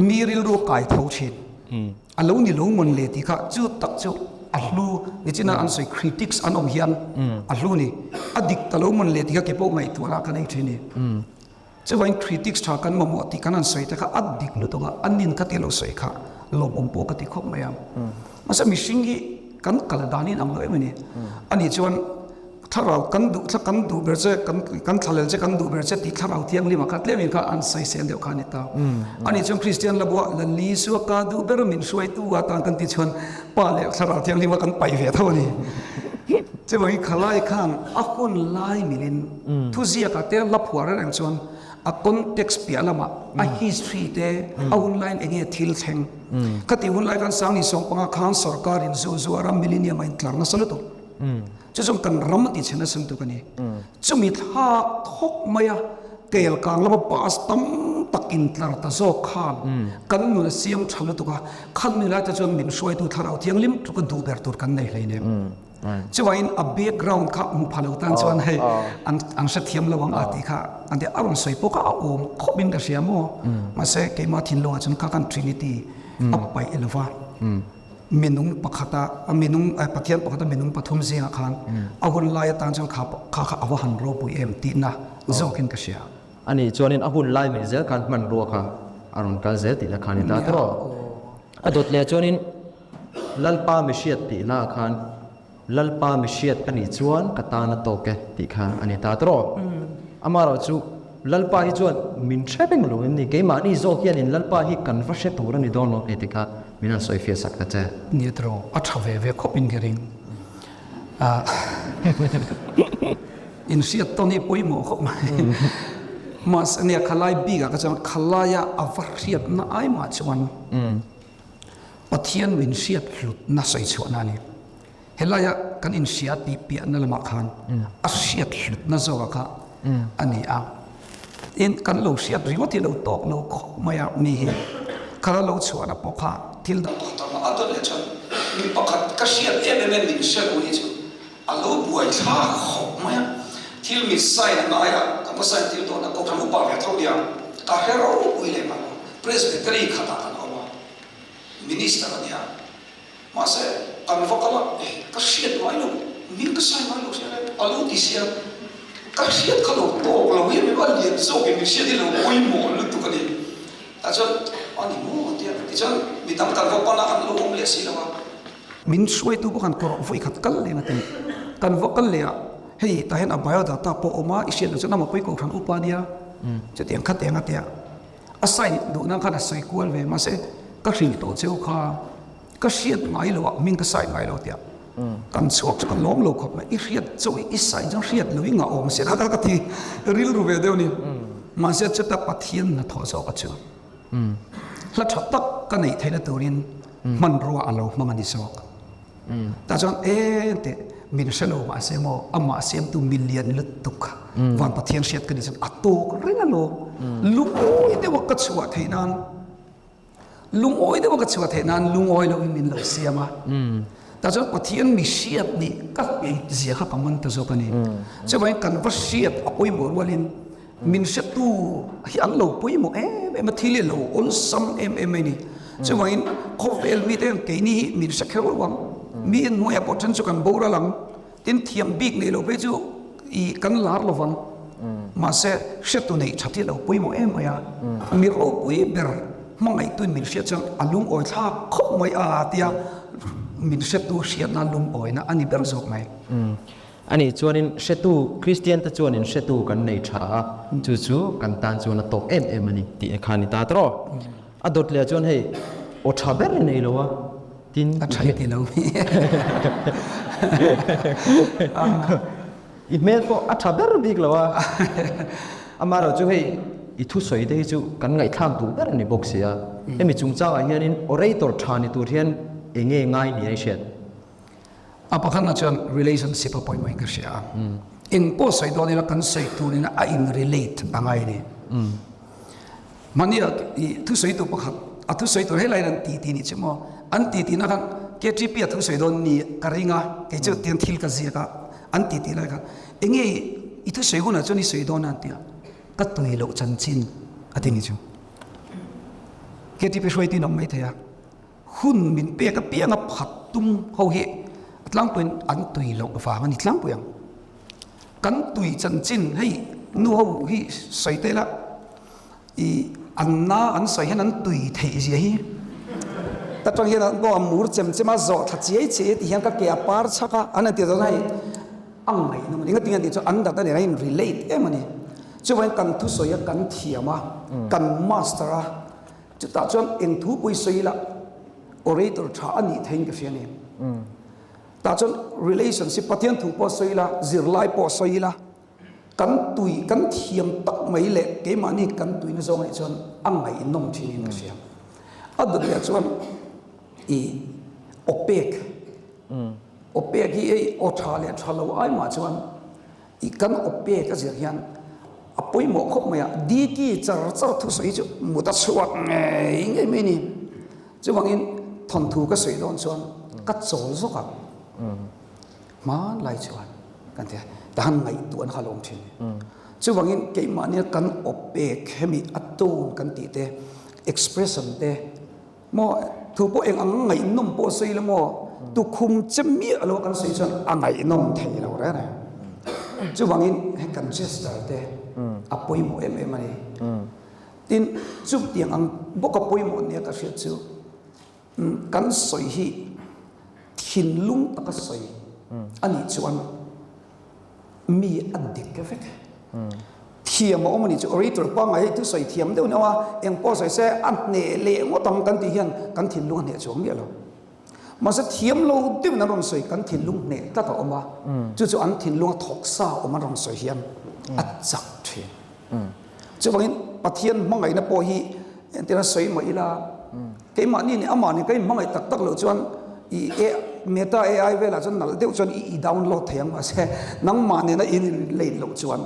miril ro kai thau thin a lo ni lo mon le ti kha chu tak chu a hlu ni china an soi critics an om hian a hlu ni adik ta lo mon le ti kha ke po ngai tu la ka nei thini จะวันคริติกส์ทากันมาหมดที่กันนั้นสวยแต่ก็อัดดิกลุตัวอันนินคัดเอโลสวยค่ะลมอมโปกติคบไม่ยามมันจะมีสิ่งที่กันกระดานินอังเลยมันนี่อันนี้ชวนถ้าเรากันดูเบอร์เจกันทะเลจะกันดูเบอร์เจติถ้าเราเที่ยงลิมาคัดเลี้ยงกันอันใส่เสียงเดียวกันนี่ตาอันนี้ชวนคริสเตียนละบัวละลีสัวกาดูเบอร์มินช่วยตัวกันติชวนป้าเลี้ยงถ้าเราเที่ยงลิมากันไปเวทเท่านี้จะว่าขลายข้างอักคนไล่มิลินทุเสียกันเตะลับหัวเรื่องชวนอักคนเท็กซ์เปียละมาอักฮิสตรีเตะอักคนไล่เองทิลเทงคดีคนไล่กันสร้างนิสงปังข้างสร์การินซูอารัมมิลิเนียมาอินทลาร์นัสลุตุจะส่งกันรำติเชนสังตุกันนี้จะมีท่าทกมายเกลกลางแล้วมาปาสตัมตักินตลาดตะโซขานกันนู่นเสียงชัลตุกะขันนี่แหละจะจนมินช่วยตัวท่าเราเที่ยงลิมทุกดูเบอร์ตัวกันในเลยเนี่ยจะว่าอินอับเบกกราวน์ข้ามุพาลูตันชวนให้อันเสถียรระวังอาทิค่ะอันเดียอารมณ์สวยพวกเขาโอมขบินกับเสียโมมาเสกมาทินโลจนข้ากันทรินิตี้อับไปเอลวาเมนุงปะขตาเมนุงปะเทียนปะขตาเมนุงปะทุมเสียงขันเอาคนลายตันจนข้าอวหันโรบุยเอ็มตีนะโจกินกับเสียอันนี้ชวนอินอาหุ่นลายไม่เจอกันมันรัวค่ะอารมณ์กันเจอติละขันนี่ตาตรออดดเลียชวนอินลัลปาไม่เชียติละขันลัลปามิเชียตกันอีจวนกตานาโตเกติค่ะอันนี้ตาตรออามาเราจูลัลปาฮิจวนมินเชเป็นลูกนี่เกมานี่โจกยันอินลัลปาฮิกันฟัชเชตตัวนี่โดนโลเอติค่ะมินันสอยเฟียสักตะเจนี่ตรออัฐเวคบอินเกริงอินเสียตอนนี้ปุยหมอคบมามาสเนี่ยขลายบีกก็จะขลายอวเรียดน่าไอมาชวนปะเทียนวินเสียหลุดน่าใส่ชวนนั่นนี่เฮลายกันอินเสียตีเปียนั่นละมาขันอาเสียหลุดน่าโจกะอันนี้อินกันเราเสียริวที่เราตอกเราขไม่อยากมีข้าเราชวนปอกะที่เราตอกตมาอันตัวเล็กชนมีปอกะก็เสียเอ็มมินเสียกูนี่จูอันเราบวยท่าขบไม่อยากที่มีไซน์มาอยากกับมาไซน์ที่ตัวนั้นก็ทำอุปาเวทเท่าเดียวแต่เฮเราบุยเลยมันเพรสเบเตอรี่ขนาดนั้นเอามามินิสเตอร์เนี่ยมาเสกันฟักละก็เสียดไว้ลูกมีก็ไซน์ไว้ลูกเสียเลยอันเราที่เสียก็เสียขนมโตเราเห็นไม่ว่าเลี้ยงโซ่กันมีเสียที่เราบุยหมดเลยตัวกันนี่แต่จนอันนี้มั่วเดียวที่จนมีทำกันฟักละอันเราอมเลี้ยสิแล้วว่ามินช่วยตัวพวกกันก็ฟุ้ยขัดกันเลยนะทีกันฟักกันเลยเฮ้ยแต่เห็นอบายดาตาโปอมาอิเชียนจะนำมาไปกูทางอุปาเดียจะเตียงขัดเตียงเตียอาศัยดูนั่งขัดอาศัยกวนเวมาเสก็สิ่งโตเจ้าข้าก็เสียดไงหรอมิงก็ใส่ไงหรอเตียกันสวกกันล้อมโลกครับอีเสียดจะอีใส่จังเสียดเลยงาอมเสียข้าก็ทีริลรูเวเดียวนี่มาเสียจะตักปะเทียนนะทอสอกเชื่อแล้วชัดตักกันในไทยละตัวนี้มันรัวอารมณ์มันดิสอกแต่จนเตมินเชลมาเซโมอามาเซมตุมิลเลียนลุตุกวันปะเทียนเสียดกันดิฉันอัตโตกเรื่องโลลุงโอ้ยเดี๋ยวกัดสวดให้นานลุงโอ้ยเดี๋ยวกัดสวดให้นานลุงโอ้ยเรามินเราเสียมาแต่จนปะเทียนมีเสียดนี่ก็ยังเสียข้าพมันตัวโซกันนี่จะไว้กันว่าเสียดโอ้ยหมดวันนี้มินเสียตูที่อันเราปุ้ยหมดมาที่เลี้ยเราอุลซัมนี่จะไว้คอเฟลมีแต่เกนี่มินเสียแค่ระวังมีหน่วยปอชันสุกันบูระหลังตินเทียมบิ๊กในเราไปจู่อีกันลาร์ลวันมาเสเสียตัวนี้ชัดที่เราปุ้ยหมดมามีเราปุ้ยเบอร์มังไอตุนมินเสียจังอลุงอ้อยท่าขบไม่เตียมินเสียตัวเสียนั่นลุงอ้อยนะอันนี้เบอร์จบไหมอันนี้ชวนอินเชตูคริสเตียนแต่ชวนอินเชตูกันในชาจู่ๆกันตานชวนตกมันนี่ที่อาคารนี่ตาตรออดดเลียชวนให้โอชาเบรในโลวะทินใช่ที่เราอีเมลก็อัชาเบรบิกแล้ววะอามาเราจู่ให้อีทุสวยได้จู่กันไงข้ามตัวเบรในบ็อกเซียมีจุงเจ้าไอ้เงี้ยนี่โอเรตอร์ชานี่ตัวเทียนง่ายนี่ไอ้เช็ดapa kan macam relationship apa yang mereka share. Ingpo saya doa ni lah kan saya tu ni nak in relate angai ni. Mani tu saya tu pakat, tu saya tu helai dan titi ni cuma, an titi nak kan KTP tu saya doa ni karinga, kerja tiang til kasih ka, an titi lah kan. Inge itu saya guna jadi saya doa nanti, kat tu elok cancin, ati ni cuma. KTP saya tu nama itu ya, hun min pek piang apa tum hau he. หลังเป็นอันตุยหลงฟ้ามันอีกหลังเปล่ากันตุยจันจินให้นู่นให้ใส่เตละ anna an soi hen an tui thei gì hi ta trong hian an bo mur chem zo tha chi che ti hian ka ke par chaka an ti zo nai ang ngai no ni ngatinga ti cho an da ne in relate emani chu wan kan thu soya kan thiama kan master a chu ta chon eng thu pui soila orator tha ani theng ke fiani ta chon relationship pathian thu po soila zir lai po soila kan tui kan thiam tak mai le ke mani kan tui na zong ai chon ang ngai nom thinin ka sia adu ya chon opek opek hi o thale thalo ai ma chuan kan opek ka zir hian apoi mo khop maya di ki char thu soi chu muta chuat nge me ni chu wangin thon thu ka soi don chuan ka chol zo ka ma lai chuan kan te dan ngai tuan halom thin chu wangin ke ma ne kan opek hemi atun kan ti te expression te mo thu po eng ang ngai nom po soi la mo tu khum chemi alo kan soi chuan angai nom thei lo ra na chu wangin kan gesture te apoi mo em ani tin chup tiang ang bok apoi mo ne ka hriat chu kan soi hi thin lung taka soi ani chuan mi adik ka vek thiam mo mani chu orator pa ngai tu soi thiam deu nawa eng po soi se an ne le ngo tang kan ti hian kan thin lung ne chong ge lo ma sa thiam lo tu na ron soi kan thin lung ne ta ta oma chu an thin lung thok sa oma ron soi hian achak the chu bangin pathian mangai na po hi entena soi mo ila ke ma ni ama ni kai mangai tak tak lo chuan meta ai vela chon nal deu chon download thayang ma se nang ma ne na in late lo chuan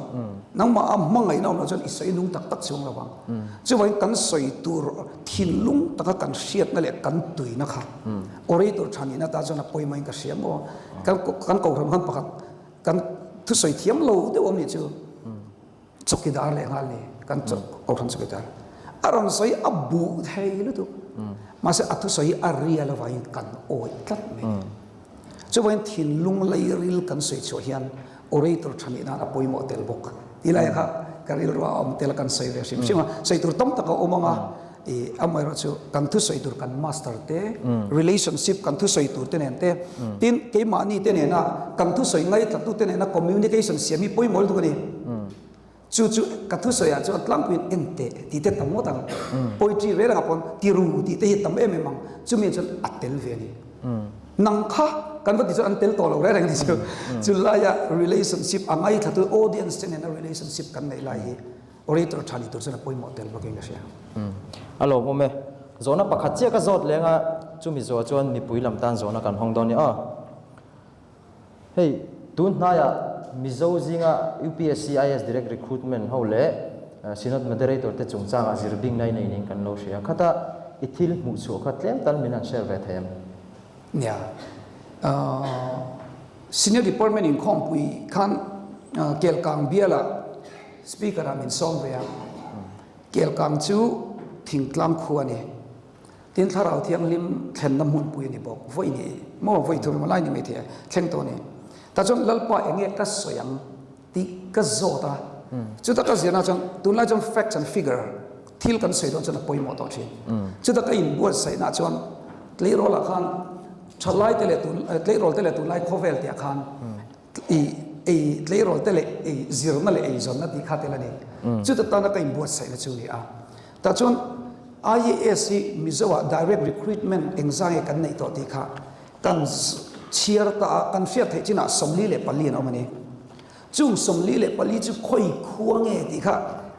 nang ma mangai na no chon isoi lung tak tak chung lawang chu bangin kan soi tur thin lung taka kan hriat na le kan tui na kha orator thani na ta chon a poi mai ka siam mo kan ko ram han pakhat kan thu soi thiam lo deu om ni chu chokidar le ngal ni kan chok orang chokidar aron soi abu thei lu tu masa atu soi aria la vain kan oi kat me chu wen thin lung lai ril kan soi cho hian orator thani na apoi mo tel bok ilai kha karil wa om tel kan soi re sim sima soi tur tom taka omanga amai ro chu kan thu soi tur kan master te relationship kan thu soi tur te nen te tin ke mani te ne na kan thu soi ngai ta tu te ne na communication siami poi mol tu ni chu ka thu soya chu atlang pin ente ti te tamo tang poetry re ra pon ti ru ti te tam em mang chu mi chon atel ve ni nang kha kan ba ti chu antel to lo re rang ni chu la ya relationship angai thatu audience chen na relationship kan nei lai hi orator thani tur chana poi model ba ke sia alo mo me zona pakhat che ka zot lenga chu mi zo chuan mi pui lam tan zona kan hong don ni hey tun na ya mizo zinga UPSC IS direct recruitment hole sinot moderator te chungchanga zirbing nai nei ning kan lo sia khata ithil mu chu khatlem tan minan share ve them nya senior department in kompui khan kelkang biala speaker am in somewhere kelkang chu thingtlam khuani tin tharau thiang lim thlen nam hun pui ni bok voi ni mo voi thu mo lai ni me the thleng to ni ta chon lalpa enge ka soyang ti ka zota chu ta ka zena chon tun la chon facts and figure thil kan soi don chon poi mo to thi chu ta ka in buat sai na chon tlei rola khan chalai tele tu tlei rol tele tu lai khovel ti khan tlei rol tele zir na le zon na ti kha tele ni chu ta na ka in buat sai na chu ni ta chon IAS mizowa direct recruitment exam kan nei to ti kha kan chiar ta kan fiat thei china somli le pali na mani chung somli le pali chu khoi khuang e ti kha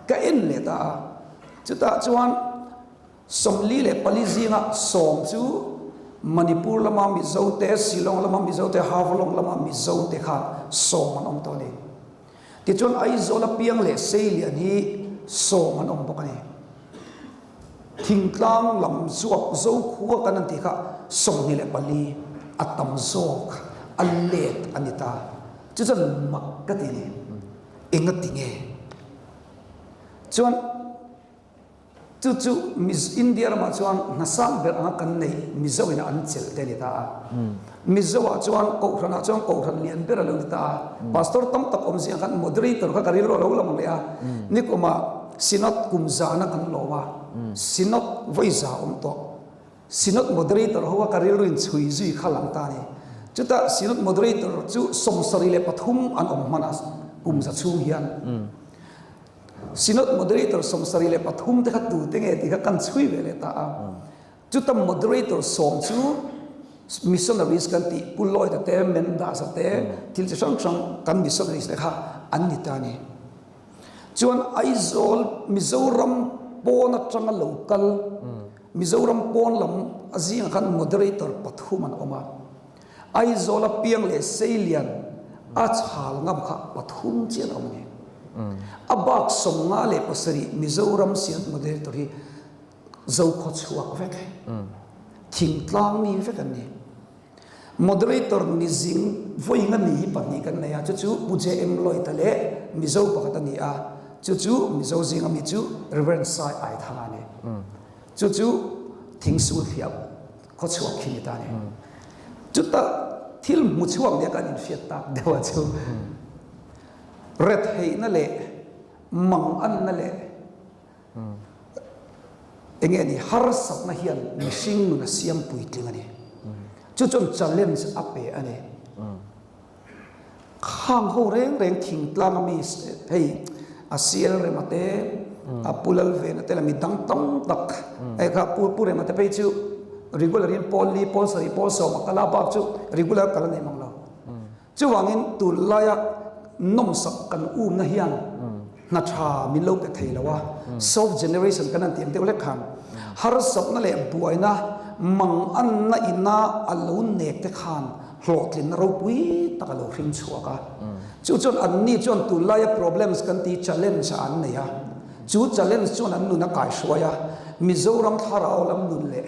ka en le ta chu ta chuan somli le pali zinga som chu manipur lama mi zo te silong lama mi zo te havlong lama mi zo te kha som an om to ni ti chon ai zo la piang le selian hi som an om bokani thingtlang lam zuak zo khuwa kan ti kha som ni le pali atam zok alet anita chuan makkati ni engatinge chuan จู่มิสอินเดียมาชวนนัสานเบรกันในมิโซอินอันเซลเตนิตามิโซว่าชวนกูรันชวนกูรันเลียนเบรลุนิตาพาสตอร์ตั้มตักอมเสียงกันโมเดเรเตอร์ก็การิโรเราละมังเลยนี่ก็มาสินัดกุมจานักันโลว่าสินัดไว้จาอมตัวสินัดโมเดเรเตอร์เขาว่าการิโรอินช่วยจุยขลังตานี่จุดแต่สินัดโมเดเรเตอร์จู่สมสริเลปฐุมอันอมมานัสกุมจะชูเฮียนสินัดโมเดเรเตอร์สมสริเลปฐุมที่เขาดูตั้งแต่ที่เขากันช่วยเวลาตาจุดแต่โมเดเรเตอร์สมชูมิชชันนารีสกันตีปุลลอยแต่เต็มเมนดาสเตที่จะช่างกันมิชชันนารีสเลยค่ะอันนี้ตานี่จวนไอโซลมิโซรัมปอนจังโลกัลมิโซรัมปอนลำอาเซียนกันโมเดเรเตอร์ปฐุมันออกมาไอโซลเปียงเลเซเลียนอาชาลงับค่ะปฐุมเจียนออกมาอับบักสมงาเลปสรีมิโซรัมเสียนโมเดเรเตอร์ที่เจ้าขดชัวกเวกทิ้งตลางมีเวกันนี่โมเดเรเตอร์นิจิงวัยงั้นนี่ปนี่กันเนี่ยจู่ๆบุเจเอ็มลอยทะเลมิโซปกตินี่จู่ๆมิโซจิงมิจู่รีเวนไซไอทางนี้จู่ๆทิ้งสูญเสียขดชัวขี้ตานี่จู่ตาที่มุชวงเนี่ยกันอินเฟียตักเดี๋ยวจู่เรทเฮนั่นแหละมังอันนั่นแหละเองนี่ฮาร์สักนั่นเฮียนมิชิงนุนเสียมปุยติงอันนี้จู่จน challenge อัปเปอันนี้ข้างเขาเร่งทิ้งตลางมีเฮ้ยอาเซียนเรมาเตอาปูลเวนัตเตลมีดังตั้งตักไอ้ข้าปูเรมาเตไปจู่ regular เรียนพอลีพอสรีพอสอบกลาบับจู่ regular กันในมังเราจู่วางินตุลายนมสักกันนั่นเฮียนนัชชามิโลกเทลวะ soft generation กันนั่นเตียมเดียวเล็กขันฮาร์สับนั่นแหละบวยนะมังอันน่ะอินาอัลลุนเนกเตขันโหลดลินเราปุยตะกะโลริมชัวกะจู่จนอันนี้จนตุลาย problems กันที่ challenge อันเนี่ยจู่ challenge จนอันนู้นนักไก่ชัวยะมิโซรัมทาราอลำนุนเละ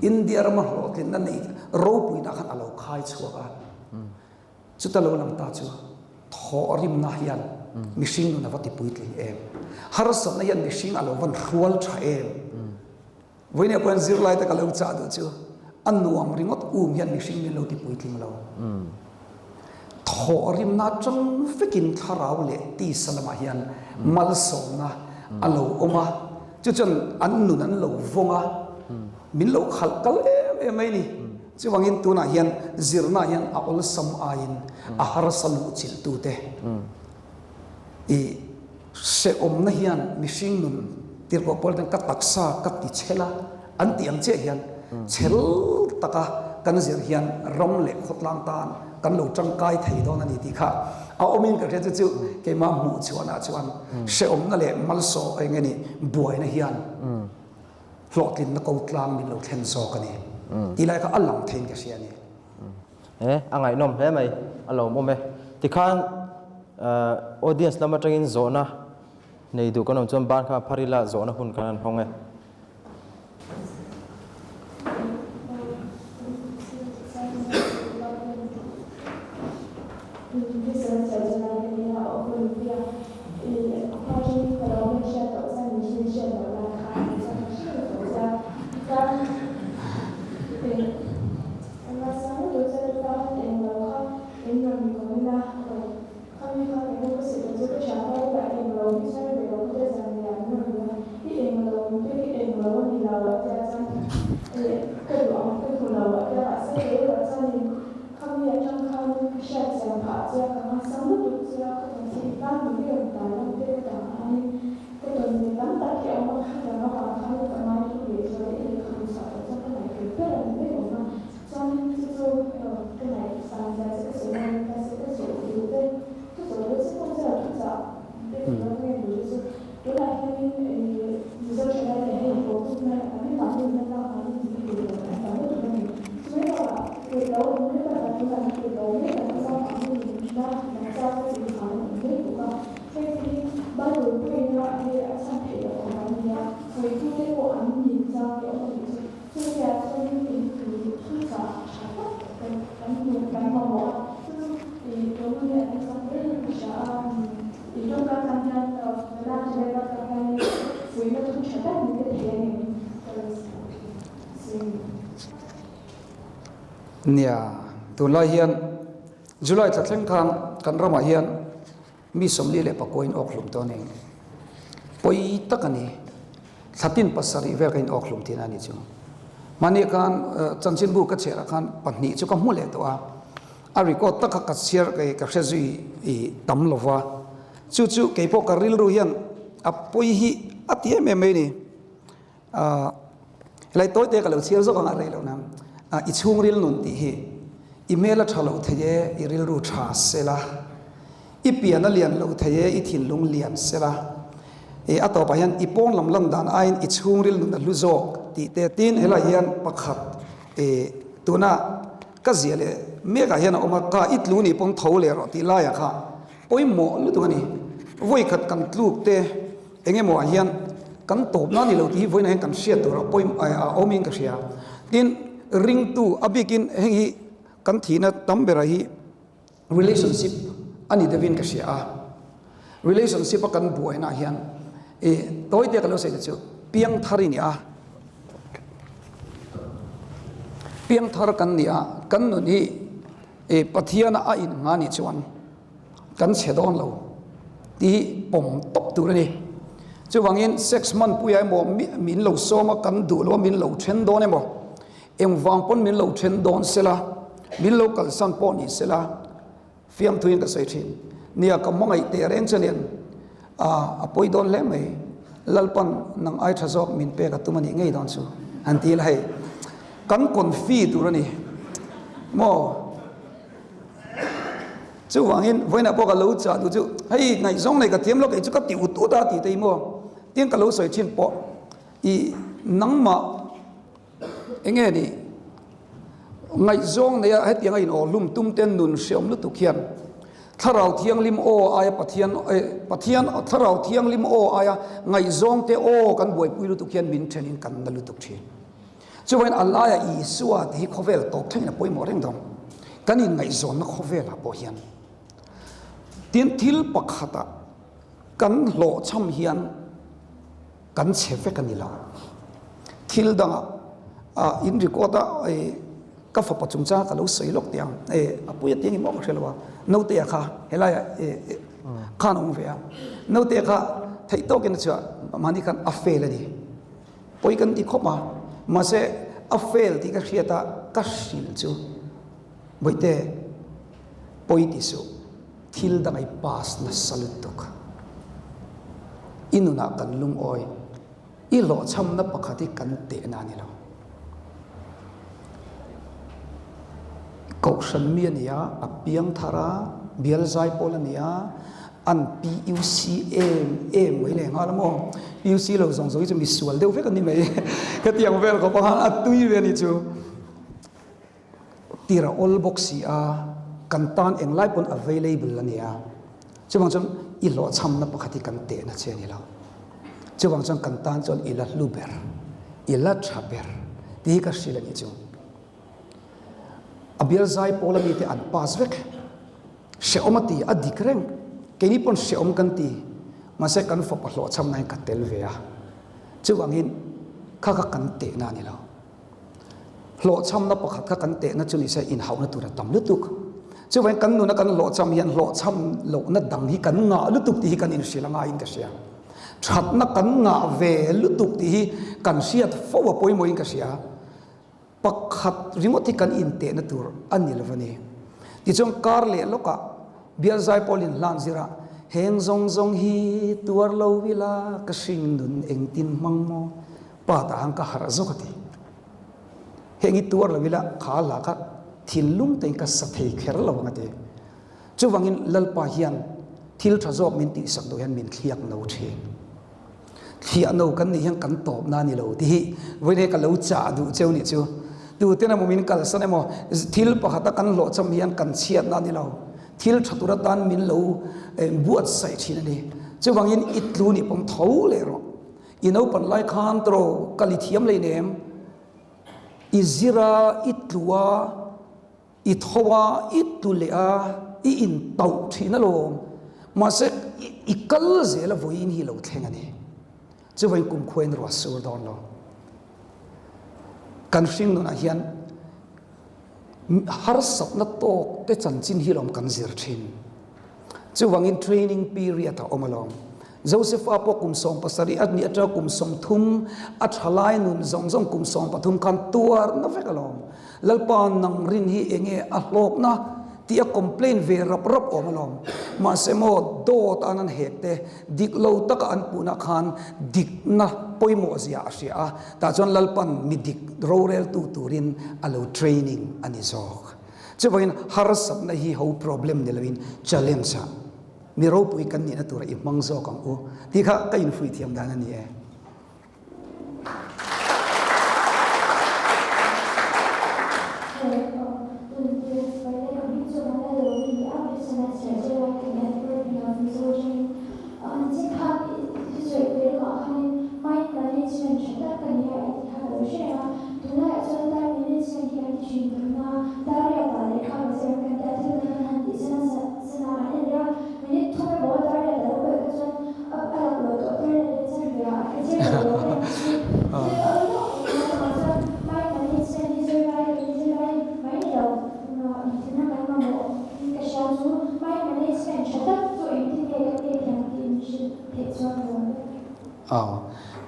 อินเดียรมันโหลดลินนั่นนี่เราปุยตะขันอัลลุคายชัวกะจู่ตะโลนังตาชัวทอริมนาฮิยันมิชิงนุนวัติปุยลิเอ็มฮาร์สับนายันมิชิงอัลลุวันรัวลชาเอ็มวันนี้คนซิลไลต์ตะกะเลวจ่าดูจู่อันนัวมริงอดยันมิชิงมิโลติปุยลิงเราทอริมนาจังฟิกินทาราวเลตีสลามาฮิยันมัลสงนะอัลลุอมาจู่จนอันนุนันโลวงะมิโลขัลกัลเอ็มไม่นี่จู่วังอินตัวน่ะฮิยันซิรน่ะฮิยันอัลสัมอายินอาฮาร์สัลลุจิลตูเตอีเสอมนะเฮียนมิชิงนุนตีร์กบอลดังกัดตักซากัดติเชล่าอันตีอังเจเฮียนเชลตะกะกันเสียเฮียนรำเล็กขดลางตานกันหลุดจังกายไทยดอนนี่ที่ข้าเอาอมินกับเจ้าจู่เกี่ยมาหมู่ชวนชวนเสอมนั่นแหละมัลโซไอ้เงี้ยนี่บวยนะเฮียนหลอดลินนักเอาตลางมินหลุดเทนโซกันนี่อีไลก็อัลลังเทนกับเสียนี่อังไงนมเฮ้ไหมอัลลอฮ์มุมเมที่ข้างaudience เรามาจังอินโซนะในดูกันจนบ้านข้าพาริลาโซนะหุ่นกันห้องไงThank you. nia tu lai hian July ta thleng khan kan rama hian mi somli le pakoin ok hlum to nei poi takani thlatin pasari vel kain ok hlum tin ani chu mani kan chanchin bu ka chera khan panni chu ka mu le to a record takha ka share kai ka khazui I tam lova chu chu ke po ka ril ru hian a poi hi atie me me ni lai toy te ka lo share zo ka ngai lo nam I chung ril nun ti hi email a thalo thaye I ril ru tha sela I piana lian lo thaye I thin lung lian sela ato pa hian ipon lam lam dan ain I chung ril nun lu zo ti te tin hela hian pakhat tuna ka ziale me ka hian oma ka itlu ni pong tho le ro ti la ya kha poi mo lu tu ni voi khat kan tluk te enge mo hian kan top na ni lo ti voi na kan sia to ro poi oming ka sia tin ring tu abikin hengi kan thina tambera hi relationship ani devin ka sia relationship kan buaina hian toy te ka lo se chu piang thari ni piang thar kan nia kan nu ni pathiana a in nga ni chuan kan chedon lo ti pom top tu ni chu wangin 6 month puyai mo min lo soma kan du lo min lo then don emo em wang pon min lo then don sela min lo kal san pon ni sela fiam tuin ka sai thin nia ka mongai te reng chanen apoi don le mai lalpan nang ai thazok min pe ka tumani ngei don chu antil hai kan kon fi tu ni mo chu wangin voina po ka lo cha tu chu hei ngai zong nei ka tiam lo kai chu ka ti u tu ta ti te mo tien ka lo soi chin po I nangma enge ni ngai zong nei a tiang in o lum tum ten nun siom lu tu khian tharau thiang lim o aya pathian tharau thiang lim o aya ngai zong te o kan boi pui lu tu khian min thenin kan na lu tu thi chu wen alaya I suwa hi khovel tok thaina poi mo reng dong kanin ngai zon na khovela po hian tin thil pakhata kan lo cham hian kan chefe kan ila thil danga in recorda ka fa pachung cha ka lo sei lok tiang apuya tiang mo khelwa no te kha helaya khanong ve no te kha thai to ken cha mani kan afel ani poi kan ti khoma ma se afel ti ka khiata ka sil chu boite poi ti su thil dangai pas na salutuk inuna kan lum oi I lo cham na pakhati kan te na ni lo kausan mi ania apiang thara bial zai polania an PUCM mai le nga mo PUC lo zong zoi chu mi sual deu fe kan ni mai ka tiang vel ko pa atui ve ni chu tira all boxi kan tan eng lai pon available ania chuwang chon I lo cham na pakhati kan te na che ni lo chuwang chon kan tan chon ila luber ila thaber ti ka sila ni chu abial zai polami te an pas vek she omati adikreng keni pon she om kan ti ma se kan fo pa lo cham nai ka tel ve chuwangin kha kan te na ni lo lo cham na pakhat kha kan te na chu ni se in hauna tu ra tam lu tuk chu wen kan nu na kan lo cham hian lo cham lo na dang hi kan nga lu tuk ti hi kan in silanga in ka sia that na kan nga ve lu tuk ti hi kan siat fo wa poi mo in ka sia pakhat rimoti kan in te na tur anil vani ti chong kar le loka bial zai polin lan zira heng zong zong hi tuar lo vila ka sing nun eng tin mang mo pa ta hang ka har zo khati hengi tuar la vila khala ka thilum te ka sathei kher lo ngate chuwangin lalpa hian thil thazok min ti sak do hian min khiak no the thia no kan ni hian kan top na ni lo ti voine ka lo cha du cheu ni chu tu tena mumin kal sane mo thil pakhata kan lo cham hian kan chiat na ni lo thil thatura tan min lo buat sai thina ni chuwangin itlu ni pom tho le ro ino pan lai khan tro kalithiam le nem izira itlua ithowa itulea I in tau thina lo ma se ikal zela voin hi lo thlengani chuwain kum khoin ro sur don lo kan sing no na hian har sap na tok te chan chin hi lom kan zir thin chu wangin training period a omalom Joseph apo kum som pasari at ni atra kum som thum at halai nun zong zong kum som pathum kan tuar na vekalom lalpan nang rin hi enge a hlok na ti a complain ve rap rap omalom ma semo dot anan hekte dik lo tak an puna khan dik na poimo zia sia ta chon lalpan mi dik rorel tu turin alo training ani zok chubain har sap na hi ho problem ne lawin challenge sa mi ro pui kan ni na tur i mangzo kang u ti kha ka in free thiam dan ani e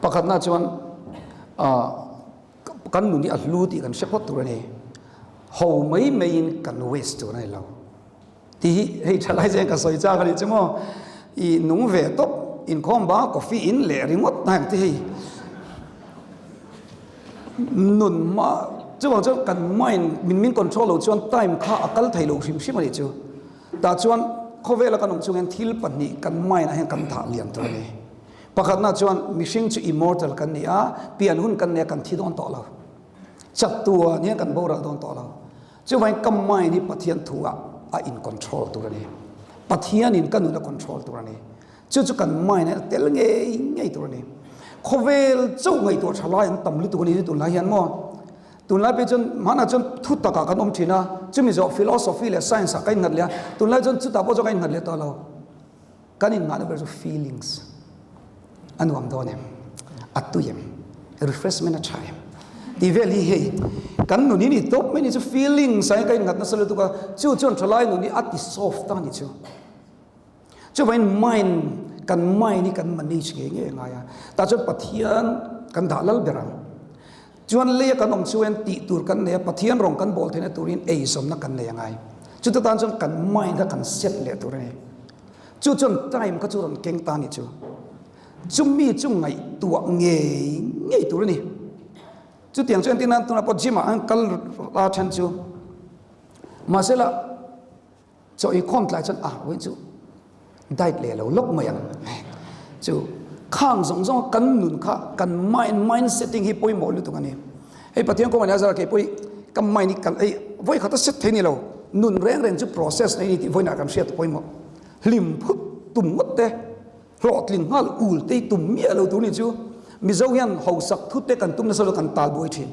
pakhat na chuan kan nu ni a hlu ti kan shepot tur ani ho mai in kan waste tur nai lo ti hei thalai jeng ka soi cha kali chimo I nung ve top in khom ba coffee in le ringot na ti hei nun ma chuan chu kan mind min control lo chuan time kha akal thai lo hrim hrim ani chu ta chuan khowela kan ong chung thil pani kan mind a hen kan tha lian tur ani pakhat na chuan mishing chu immortal kan ni a pian hun kan ne kan thi don to lo chak tua ne kan boral don to lo chu vai kam mai ni pathian thua a in control tu ni pathian in kan na control tu ni chu kan mai ne tel ngei tu ni khovel chu ngai to thalai an tam lu tu ni tu lai hian mo tu lai pe chon mana chon thu ta ka kan om thina chu mi zo philosophy le science a kai ngat le tu lai chon chu ta bo zo kai ngat le to lo kan in ngana ber feelings anuam donem atuyem refreshment a time ti veli he kan nu ni top me ni feeling sai kai ngat na salu tu ka chu chon thalai nu ni ati soft ta ni chu when mind kan mind ni kan manage nge nga ya ta chu pathian kan dalal berang chuan le kan ong chuan ti tur kan ne pathian rong kan bol thena turin ei som na kan ne ngai chu ta tan chon kan mind ka kan set le tur ne chu chon time ka chu ron keng ta ni chu chung mi chung ngai tua ngei tur ni chu tiang chen tin an tuna po jima an kal la chan chu masela cho I khom tla chan wen chu dai le lo lok mai ang chu khang zong zong kan nun kha kan mind setting hi poi mo lu tu ngani ei pathian ko ma za ke poi kam mai ni kan ei voi khata set theni lo nun reng chu process nei ni ti voi na kam set poi mo lim phut tum ngot te lọt linh hal ul tei tum mía lo tu ni chu mi zo hian ho sak thu te kan tum na salo kan tal boi thin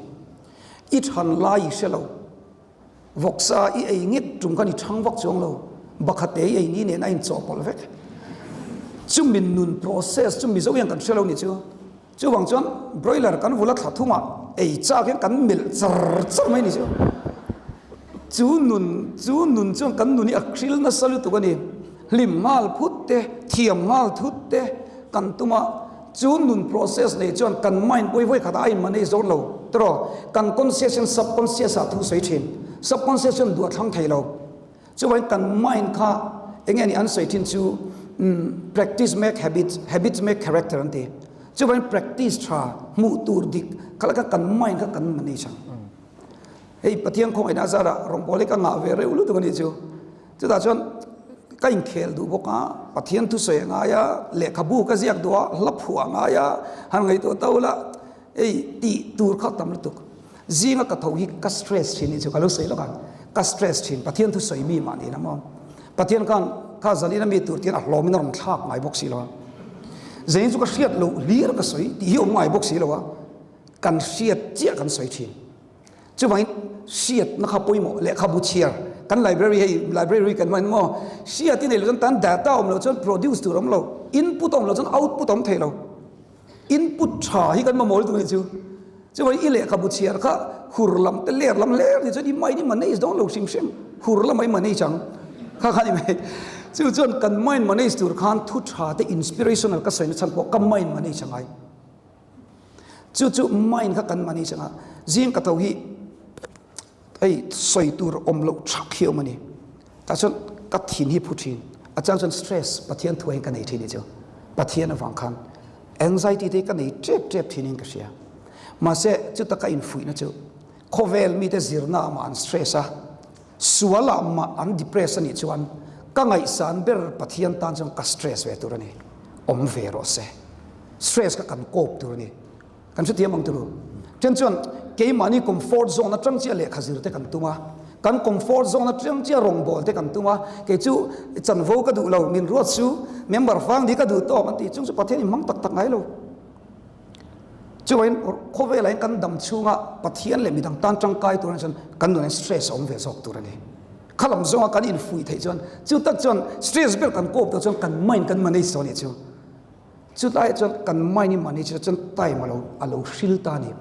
I than lai se lo voksa I ei ngit tum kan I thang vok chong lo bakhate ei ni ne na in chopol vek chu min nun process chu mi zo hian kan selo ni chu wang chon broiler kan vula tha thuma ei cha ke kan mil char mai ni chu nun chu kan nun ni akril na salu tu kan ni lim mal phut te thiam mal thut te kan tuma chu nun process nei chon kan mind voi khata in mane zon lo tro kan conscious subconscious a thu sei thin subconscious du thang thai lo chu wai kan mind kha engeni an sei thin chu practice make habits make character ante chu wai practice tha mu tur dik kala ka kan mind ka kan mane chang ei pathian khong ina zara rong bole ka nga ve re ulu tu ni chu ta chon ka in khel du boka pathian tu soy nga ya le khabu ka ziak do lap huwa nga ya han ngai to taula ei ti tur kha tam lu tuk zinga ka tho hi ka stress thin ni chu ka lo sei lo kan ka stress thin pathian tu soy mi ma ni na mo pathian kan ka zali na mi tur tin a hlomin rom thak mai bok si lo zein chu ka hriat lo lir ka soi ti hi mai bok si lo wa kan hriat chia kan soi thin chu mai hriat na kha poimo le khabu chiar kan library kan man mo sia tin le tan data om lo chon produce tu rom lo input om lo chon output om thelo input tha hi kan mo mol tu ni chu จะว่าอีเล่ขบุเชียร์ค่ะหุรลำแต่เล่ลำเล่นี่จะดีไม่นี่มันนี่ต้องลงชิมชิมหุรลำไม่มันนี่จังข้าข้านี่ไหมจู่จนกันไม่มันนี่สุดขันทุชาแต่อินสปิเรชันก็ใส่ในชั้นปกก็ไม่มันนี่จังไงจู่ไม่ข้ากันมันนี่จังไงยิ่งกระตัวฮีไอ้ใส่ตัวอมโลชักเขียวมันนี่แต่จนกัดหินฮีพูดหินอาจารย์จนสตรสปะเทียนตัวเองกันในที่นี้เจ้าปะเทียนฟังคัน anxiety ที่กันในเจ็บที่นี่ก็เสียมาเสจุดตะกันอินฟุยนะเจ้าโคเวลมีแต่ซิร์นามาอันสตรสอะส่วนละมาอัน depression นี่ชวนก็ไงสันเบอร์ปะเทียนตันจงกัสตรสเวตัวนี้อมเวรอเสสตรสก็กันโกบตัวนี้กันสุดที่มังตัวจนเกี่ยมันนี่ comfort zone นั่นจังเจียเล็กขจิรเตกันตัวมากัน comfort zone นั่นจังเจียรองบอลเตกันตัวมาเกี่ยจู่จันโวก็ดูเรามินรัวซูเมมเบอร์ฟังดีก็ดูโตมันตีจุงสุปะเทียนมังตักไงเราจู่เห็นเขาเวลากันดำชูงะปะเทียนเลยมีดังตันจังไกตัวนั้นกันดูในสตรสอมเวรสอกตัวนี้ขลังซงกันอินฟุยเทจวนจู่ตักจวนสตรสเบลกันโกบตัวจวนกันไม่กันมันในโซนี่จู่ได้จวนกันไม่นี่มันนี่จวนไตมาเราอาเราชิลตานี่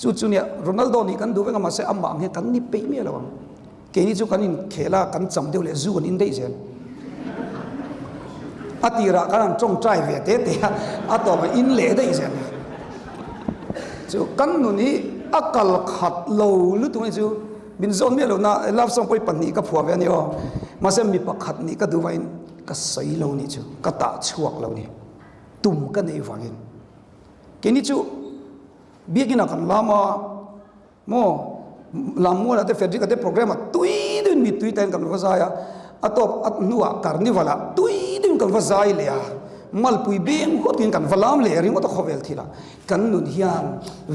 จู่เนี่ยโรนัลโดนี่กันดูเวงมาเสอัมบังเฮกันนี่เป๊ะเมียเราเกนี่จู่กันอินเคลากันจำเดียวเลยจู่กันอินได้เจนอาตีระกันจงใจเวทเตะอาต่อมาอินเล่ได้เจนจู่กันนู่นนี่อักลขัดโลลุตัวนี้จู่บินโซนเมียเรานะลาฟส่งไปปันนี่ก็ผัวเวนี่อ๋อมาเสมีปักขัดนี่ก็ดูไว้ก็ใส่เรานี่จู่ก็ตาช่วงเรานี่ตุ่มกันในฝังเห็นเกนี่จู่เบี้ยกินกันลามาโมลามัวนะแต่เฟดริกแต่โปรแกรมตุยดินมีตุยแต่กันว่าใจอ่ะอัตบอัตนัวคาร์นิวัลตุยดินกันว่าใจเลยอ่ะมัลปุยเบี้ยงก็กินกันวลามเลยริงว่าต้องขอเวลทีละกันนุนฮิอัน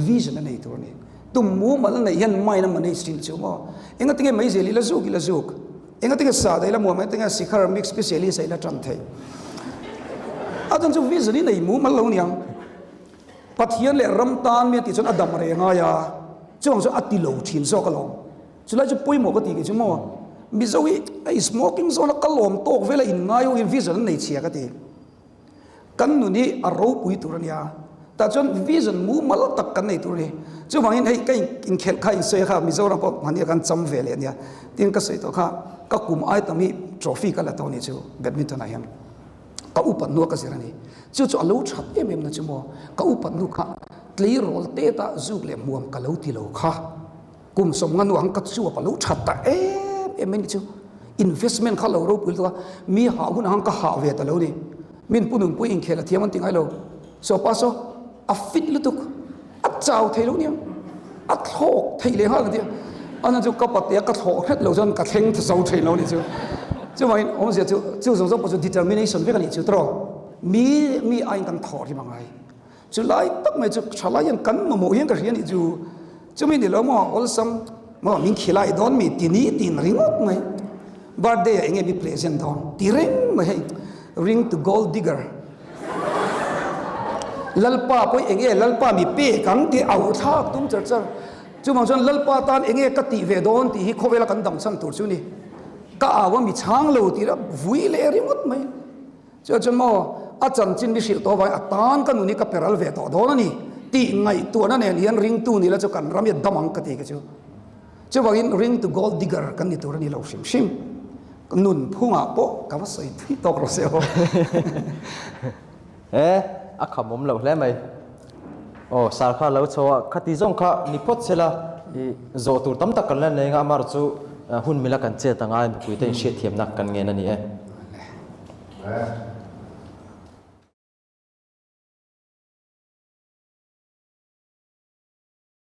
วิชั่นในตัวนี้ตุ่มมัวมันในยันไม่นะมันในสติลชัวร์เองก็ติ้งไม่เจลิละซุกเองก็ติ้งสาได้ละมัวไม่ติ้งสิคาร์มิกสเปเชียลิสต์ละจันเทอาจารย์จะวิชั่นในมัวมันเหล่านี้ปะเทียนเลยรำตานมีติดจนอดัมเรงายาช่วงจนอติโลชินโซกลมสุดท้ายจะปุยหมกติกิจมั่วมิจวิไอ้ smoking zone กลมโตเวลาอินง่ายอินวิชั่นในเชียกติกันนุนี่อารมณ์ปุยตัวนี้แต่จนวิชั่นมูมาลตักกันในตัวนี้จู่บางทีให้กันอินเขตข้าอินเสียข้ามิจรับพมันเนี่ยกันจำเวลเนี่ยที่ก็เสียตัวข้าก็กลุ่มไอ้ตัวมีทรอฟี่กันละตัวนี้จู่แบดมินตันอะไรก็อุปนัวกันสินี่จู่จู่อาลูชัดเอ็มนะจู่มั่วก็อุปนัวข้าตลีโรลเตต้าจุกเลี้ยมวมกะลูติโลข้ากลุ่มสมงันวังกัดจู่ปะลูชัดตาเอ็มนี่จู่ investment ข้าเรารู้ปุ่นตัวมีหาหุ่นหังก็หาเวทแล้วนี่มินปุ่นปุ่นอินเคละเทียมันติงไงเราโซปัสโซอัฟฟิตลุตุกอัดเจ้าเทลุเนี่ยอัดโถกเทเลยฮะกันเดียวอันนั้นจู่ก็ปะเตียก็โถกเราจนกระเทงเจ้าเทเรานี่จู่ว่าผมเสียจู่สงสัยปัจจุบัน determination เพื่อกันนี่จู่ตรอมีไอ้กันถอดที่บางไงจุดไล่ตักไม่จุดชาลายังกันมาโมยังกันเรียนจู่จู่ไม่ได้แล้วมั้งอลซัมมั้งมิงขีไล่ดอนมีตีนี้ตีนริงอดไหมบาร์เดย์เองมีเพลย์เซนดอนตีริงไหมริงto gold digger ลัลป้าพอยเองลัลป้ามีเป้กันที่เอาท่าตุ้มจัดจ้าจู่บางส่วนลัลป้าตานเองก็ตีเวดอนตีฮิโคเวลกันดำสันตัวจู่นี่ก็เอาว่ามีช้างเหลวตีแล้ววิ่งเลยริงอดไหมจู่จนมั้งอาจารย์จินวิชิตตัวไว้อัตานกันนุนี่กับเปรัลเวตโดนนี่ตีไงตัวนั้นเนี่ยเรียนริงตู้นี่แล้วจะกันรำยัดดมังกติกันจู่ว่าอินริงตัว gold digger กันนี่ตัวนี้เราชิมนุนพุ่งอ่ะโป๊ะกับว่าใส่ที่ตกเราเสียวอะขมเราแล้วไหมโอ้สารข้าเราชัวคติจงข้านิพพเสละโจตูตั้มตะกันแล้วเนี่ยงามาจู่หุ่นมิลกันเจตังไงคุยแต่เชียเทียมนักกันเงี้ยนั่นนี่